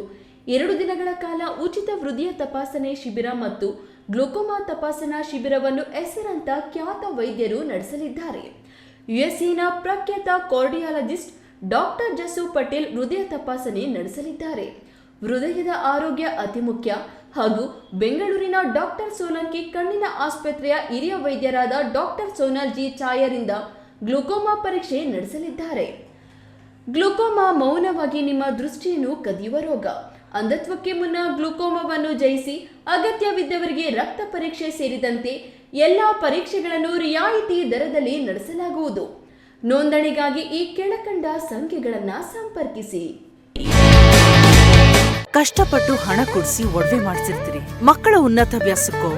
2 ದಿನಗಳ ಕಾಲ ಉಚಿತ ಹೃದಯ ತಪಾಸಣೆ ಶಿಬಿರ ಮತ್ತು ಗ್ಲುಕೋಮಾ ತಪಾಸಣಾ ಶಿಬಿರವನ್ನು ಹೆಸರಾಂತ ಖ್ಯಾತ ವೈದ್ಯರು ನಡೆಸಲಿದ್ದಾರೆ. ಯುಎಸ್ಎನ ಪ್ರಖ್ಯಾತ ಕಾರ್ಡಿಯಾಲಜಿಸ್ಟ್ ಡಾಕ್ಟರ್ ಜಸ್ಸು ಪಟೇಲ್ ಹೃದಯ ತಪಾಸಣೆ ನಡೆಸಲಿದ್ದಾರೆ. ಹೃದಯದ ಆರೋಗ್ಯ ಅತಿ ಮುಖ್ಯ ಹಾಗೂ ಬೆಂಗಳೂರಿನ ಡಾಕ್ಟರ್ ಸೋಲಂಕಿ ಕಣ್ಣಿನ ಆಸ್ಪತ್ರೆಯ ಹಿರಿಯ ವೈದ್ಯರಾದ ಡಾಕ್ಟರ್ ಸೋನಲ್ ಜಿ ಚಾಯರಿಂದ ಗ್ಲುಕೋಮಾ ಪರೀಕ್ಷೆ ನಡೆಸಲಿದ್ದಾರೆ. ಗ್ಲುಕೋಮಾ ಮೌನವಾಗಿ ನಿಮ್ಮ ದೃಷ್ಟಿಯನ್ನು ಕದಿಯುವ ರೋಗ. ಅಂಧತ್ವಕ್ಕೆ ಮುನ್ನ ಗ್ಲುಕೋಮಾವನ್ನು ಜಯಿಸಿ ಅಗತ್ಯವಿದ್ದವರಿಗೆ ರಕ್ತ ಪರೀಕ್ಷೆ ಸೇರಿದಂತೆ ಎಲ್ಲ ಪರೀಕ್ಷೆಗಳನ್ನು ರಿಯಾಯಿತಿ ದರದಲ್ಲಿ ನಡೆಸಲಾಗುವುದು. ನೋಂದಣಿಗಾಗಿ ಈ ಕೆಳಕಂಡ ಸಂಖ್ಯೆಗಳನ್ನು ಸಂಪರ್ಕಿಸಿ. ಕಷ್ಟಪಟ್ಟು ಹಣ ಕೊಡಿಸಿ ಒಡವೆ ಮಾಡಿಸಿರ್ತೀರಿ. ಮಕ್ಕಳ ಉನ್ನತಾಭ್ಯಾಸಕ್ಕೋ,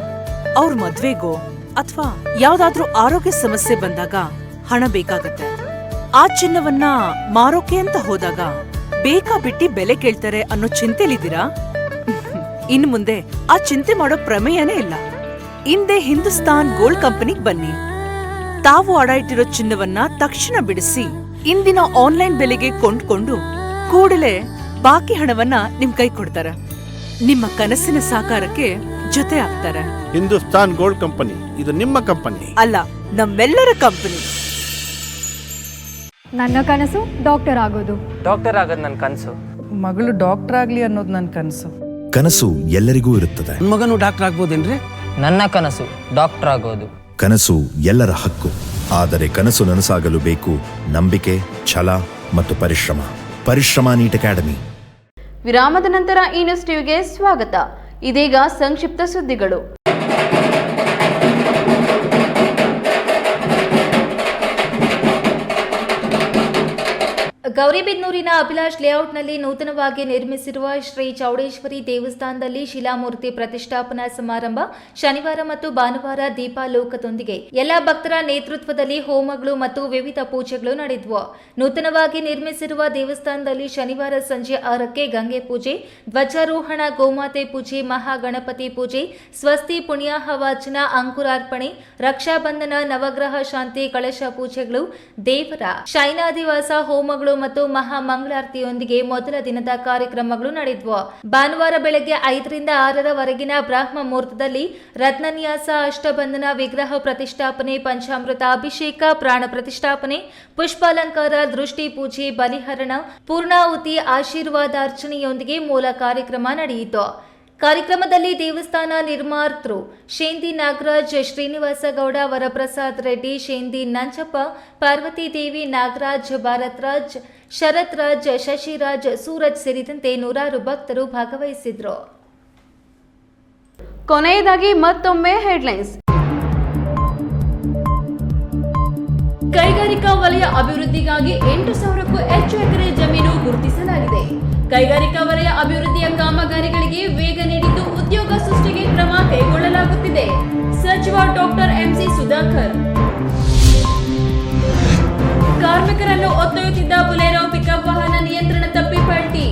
ಅವ್ರ ಮದ್ವೆಗೋ ಅಥವಾ ಯಾವ್ದಾದ್ರೂ ಆರೋಗ್ಯ ಸಮಸ್ಯೆ ಬಂದಾಗ ಹಣ ಬೇಕಾಗತ್ತೆ. ಆ ಚಿನ್ನವನ್ನ ಮಾರೋಕೆ ಅಂತ ಹೋದಾಗ ಬೇಕಾಬಿಟ್ಟಿ ಬೆಲೆ ಕೇಳ್ತಾರೆ ಅನ್ನೋ ಚಿಂತೆಲಿದ್ದೀರಾ? ಇನ್ನು ಮುಂದೆ ಆ ಚಿಂತೆ ಮಾಡೋ ಪ್ರಮೇಯನೇ ಇಲ್ಲ. ಹಿಂದೆ ಹಿಂದೂಸ್ತಾನ್ ಗೋಲ್ಡ್ ಕಂಪನಿಗೆ ಬನ್ನಿ. ತಾವು ಅಡ ಇಟ್ಟಿರೋ ಚಿನ್ನವನ್ನ ತಕ್ಷಣ ಬಿಡಿಸಿ ಇಂದಿನ ಆನ್ಲೈನ್ ಬೆಲೆಗೆ ಕೊಂಡ್ಕೊಂಡು ಕೂಡಲೇ ಬಾಕಿ ಹಣವನ್ನ ನಿಮ್ ಕೈ ಕೊಡ್ತಾರೆ. ನಿಮ್ಮ ಕನಸಿನ ಸಾಕಾರಕ್ಕೆ ಜೊತೆ ಆಗ್ತಾರೆ. ಹಿಂದೂಸ್ತಾನ್ ಗೋಲ್ಡ್ ಕಂಪನಿ, ಇದು ನಿಮ್ಮ ಕಂಪನಿ ಅಲ್ಲ, ನಮ್ಮೆಲ್ಲರ ಕಂಪನಿ. ನನ್ನ ಕನಸು ಡಾಕ್ಟರ್ ಆಗೋದು. ಡಾಕ್ಟರ್ ಆಗೋದು ನನ್ನ ಕನಸು. ಮಗಳು ಡಾಕ್ಟರ್ ಆಗ್ಲಿ ಅನ್ನೋದು ನನ್ನ ಕನಸು. ಕನಸು ಎಲ್ಲರಿಗೂ ಇರುತ್ತದೆ. ಮಗನು ಡಾಕ್ಟರ್ ಆಗ್ಬೋದೇನ್ರಿ? ನನ್ನ ಕನಸು ಡಾಕ್ಟರ್ ಆಗೋದು. ಕನಸು ಎಲ್ಲರ ಹಕ್ಕು. ಆದರೆ ಕನಸು ನನಸಾಗಲು ಬೇಕು ನಂಬಿಕೆ, ಛಲ ಮತ್ತು ಪರಿಶ್ರಮ. ಪರಿಶ್ರಮ ನೀಟ್ ಅಕಾಡೆಮಿ. ವಿರಾಮದ ನಂತರ ಈ ನ್ಯೂಸ್ ಟಿವಿಗೆ ಸ್ವಾಗತ. ಇದೀಗ ಸಂಕ್ಷಿಪ್ತ ಸುದ್ದಿಗಳು. ಗೌರಿಬಿದನೂರಿನ ಅಭಿಲಾಷ್ ಲೇಔಟ್ನಲ್ಲಿ ನೂತನವಾಗಿ ನಿರ್ಮಿಸಿರುವ ಶ್ರೀ ಚೌಡೇಶ್ವರಿ ದೇವಸ್ಥಾನದಲ್ಲಿ ಶಿಲಾಮೂರ್ತಿ ಪ್ರತಿಷ್ಠಾಪನಾ ಸಮಾರಂಭ ಶನಿವಾರ ಮತ್ತು ಭಾನುವಾರ ದೀಪಾಲೋಕದೊಂದಿಗೆ ಎಲ್ಲ ಭಕ್ತರ ನೇತೃತ್ವದಲ್ಲಿ ಹೋಮಗಳು ಮತ್ತು ವಿವಿಧ ಪೂಜೆಗಳು ನಡೆದವು. ನೂತನವಾಗಿ ನಿರ್ಮಿಸಿರುವ ದೇವಸ್ಥಾನದಲ್ಲಿ ಶನಿವಾರ ಸಂಜೆ 6ಕ್ಕೆ ಗಂಗೆ ಪೂಜೆ, ಧ್ವಜಾರೋಹಣ, ಗೋಮಾತೆ ಪೂಜೆ, ಮಹಾಗಣಪತಿ ಪೂಜೆ, ಸ್ವಸ್ತಿ ಪುಣ್ಯಾಹ ವಾಚನ, ಅಂಕುರಾರ್ಪಣೆ, ರಕ್ಷಾಬಂಧನ, ನವಗ್ರಹ ಶಾಂತಿ, ಕಳಶ ಪೂಜೆಗಳು, ದೇವರ ಶೈನಾದಿವಾಸ ಹೋಮಗಳು ಮತ್ತು ಮಹಾ ಮಂಗಳಾರತಿಯೊಂದಿಗೆ ಮೊದಲ ದಿನದ ಕಾರ್ಯಕ್ರಮಗಳು ನಡೆದವು. ಭಾನುವಾರ ಬೆಳಗ್ಗೆ 5ರಿಂದ 6ರವರೆಗಿನ ಬ್ರಾಹ್ಮ ಮುಹೂರ್ತದಲ್ಲಿ ರತ್ನನ್ಯಾಸ, ಅಷ್ಟಬಂಧನ, ವಿಗ್ರಹ ಪ್ರತಿಷ್ಠಾಪನೆ, ಪಂಚಾಮೃತ ಅಭಿಷೇಕ, ಪ್ರಾಣ ಪ್ರತಿಷ್ಠಾಪನೆ, ಪುಷ್ಪಾಲಂಕಾರ, ದೃಷ್ಟಿ ಪೂಜೆ, ಬಲಿಹರಣ, ಪೂರ್ಣಾಹುತಿ, ಆಶೀರ್ವಾದಾರ್ಚನೆಯೊಂದಿಗೆ ಮೂಲ ಕಾರ್ಯಕ್ರಮ ನಡೆಯಿತು. ಕಾರ್ಯಕ್ರಮದಲ್ಲಿ ದೇವಸ್ಥಾನ ನಿರ್ಮಾತೃ ಶೇಂದಿ ನಾಗರಾಜ್, ಶ್ರೀನಿವಾಸ ಗೌಡ, ವರಪ್ರಸಾದ್ ರೆಡ್ಡಿ, ಶೇಂದಿ ನಂಜಪ್ಪ, ಪಾರ್ವತಿ ದೇವಿ, ನಾಗರಾಜ್, ಭಾರತ್ ರಾಜ್, ಶರತ್ ರಾಜ್, ಶಶಿರಾಜ್, ಸೂರಜ್ ಸೇರಿದಂತೆ ನೂರಾರು ಭಕ್ತರು ಭಾಗವಹಿಸಿದ್ರು. ಕೊನೆಯದಾಗಿ ಮತ್ತೊಮ್ಮೆ ಹೆಡ್ಲೈನ್ಸ್. ಕೈಗಾರಿಕಾ ವಲಯ ಅಭಿವೃದ್ಧಿಗಾಗಿ 8,000ಕ್ಕೂ ಹೆಚ್ಚು ಎಕರೆ ಜಮೀನು ಗುರುತಿಸಲಾಗಿದೆ. ಕೈಗಾರಿಕಾ ವಲಯ ಅಭಿವೃದ್ಧಿಯ ಕಾಮಗಾರಿಗಳಿಗೆ ವೇಗ ನೀಡಿದ್ದು ಉದ್ಯೋಗ ಸೃಷ್ಟಿಗೆ ಕ್ರಮ ಕೈಗೊಳ್ಳಲಾಗುತ್ತಿದೆ. ಸಚಿವ ಡಾಕ್ಟರ್ ಎಂಸಿ ಸುಧಾಕರ್. ಕಾರ್ಮಿಕರನ್ನು ಹೊತ್ತೊಯ್ಯುತ್ತಿದ್ದ ಬುಲೆರೋ ಪಿಕಪ್ ವಾಹನ ನಿಯಂತ್ರಣ ತಪ್ಪಿ ಪಲ್ಟಿ.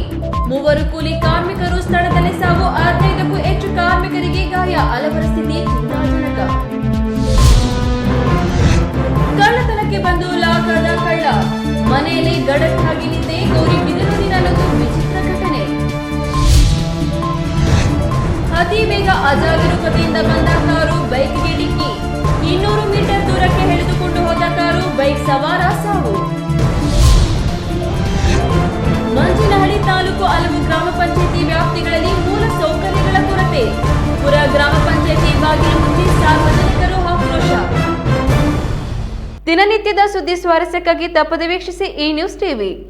3 ಕೂಲಿ ಕಾರ್ಮಿಕರು ಸ್ಥಳದಲ್ಲೇ ಸಾವು. 15ಕ್ಕೂ ಹೆಚ್ಚು ಕಾರ್ಮಿಕರಿಗೆ ಗಾಯ. ಹಲವರ ಸ್ಥಿತಿ ಚಿಂತಾಜನಕ. ಕಳ್ಳತನಕ್ಕೆ ಬಂದು ಲಾಕ್ ಆದ ಕಳ್ಳ. ಮನೆಯಲ್ಲಿ ಗಡತ್ತಾಗಿ ನಿಂತೆ ಗೌರಿಬಿದನೂರಿನಲ್ಲೊಂದು ವಿಚಿತ್ರ ಘಟನೆ. ಅತಿ ಬೇಗ ಅಜಾಗರೂಕತೆಯಿಂದ ಬಂದ ಕಾರು ಬೈಕ್ಗೆ ಡಿಕ್ಕಿ. 200 ಮೀಟರ್ ದೂರಕ್ಕೆ ಎಳೆದುಕೊಂಡು ಹೋದ ಕಾರು ಬೈಕ್ ಸವಾರ ಸಾವು. ಮಂಜಿನಹಳ್ಳಿ ತಾಲೂಕು ಹಲವು ಗ್ರಾಮ ಪಂಚಾಯಿತಿ ವ್ಯಾಪ್ತಿಗಳಲ್ಲಿ ಮೂಲ ಸೌಕರ್ಯಗಳ ಕೊರತೆ. ಪುರ ಗ್ರಾಮ ಪಂಚಾಯಿತಿ ಬಾಗಿಲು ಮುಚ್ಚಿ ಸಾರ್ವಜನಿಕರು ಆಕ್ರೋಶ. ದಿನನಿತ್ಯದ ಸುದ್ದಿ ಸ್ವಾರಸ್ಯಕ್ಕಾಗಿ ತಪ್ಪದೆ ವೀಕ್ಷಿಸಿ ಈ ನ್ಯೂಸ್ ಟಿವಿ.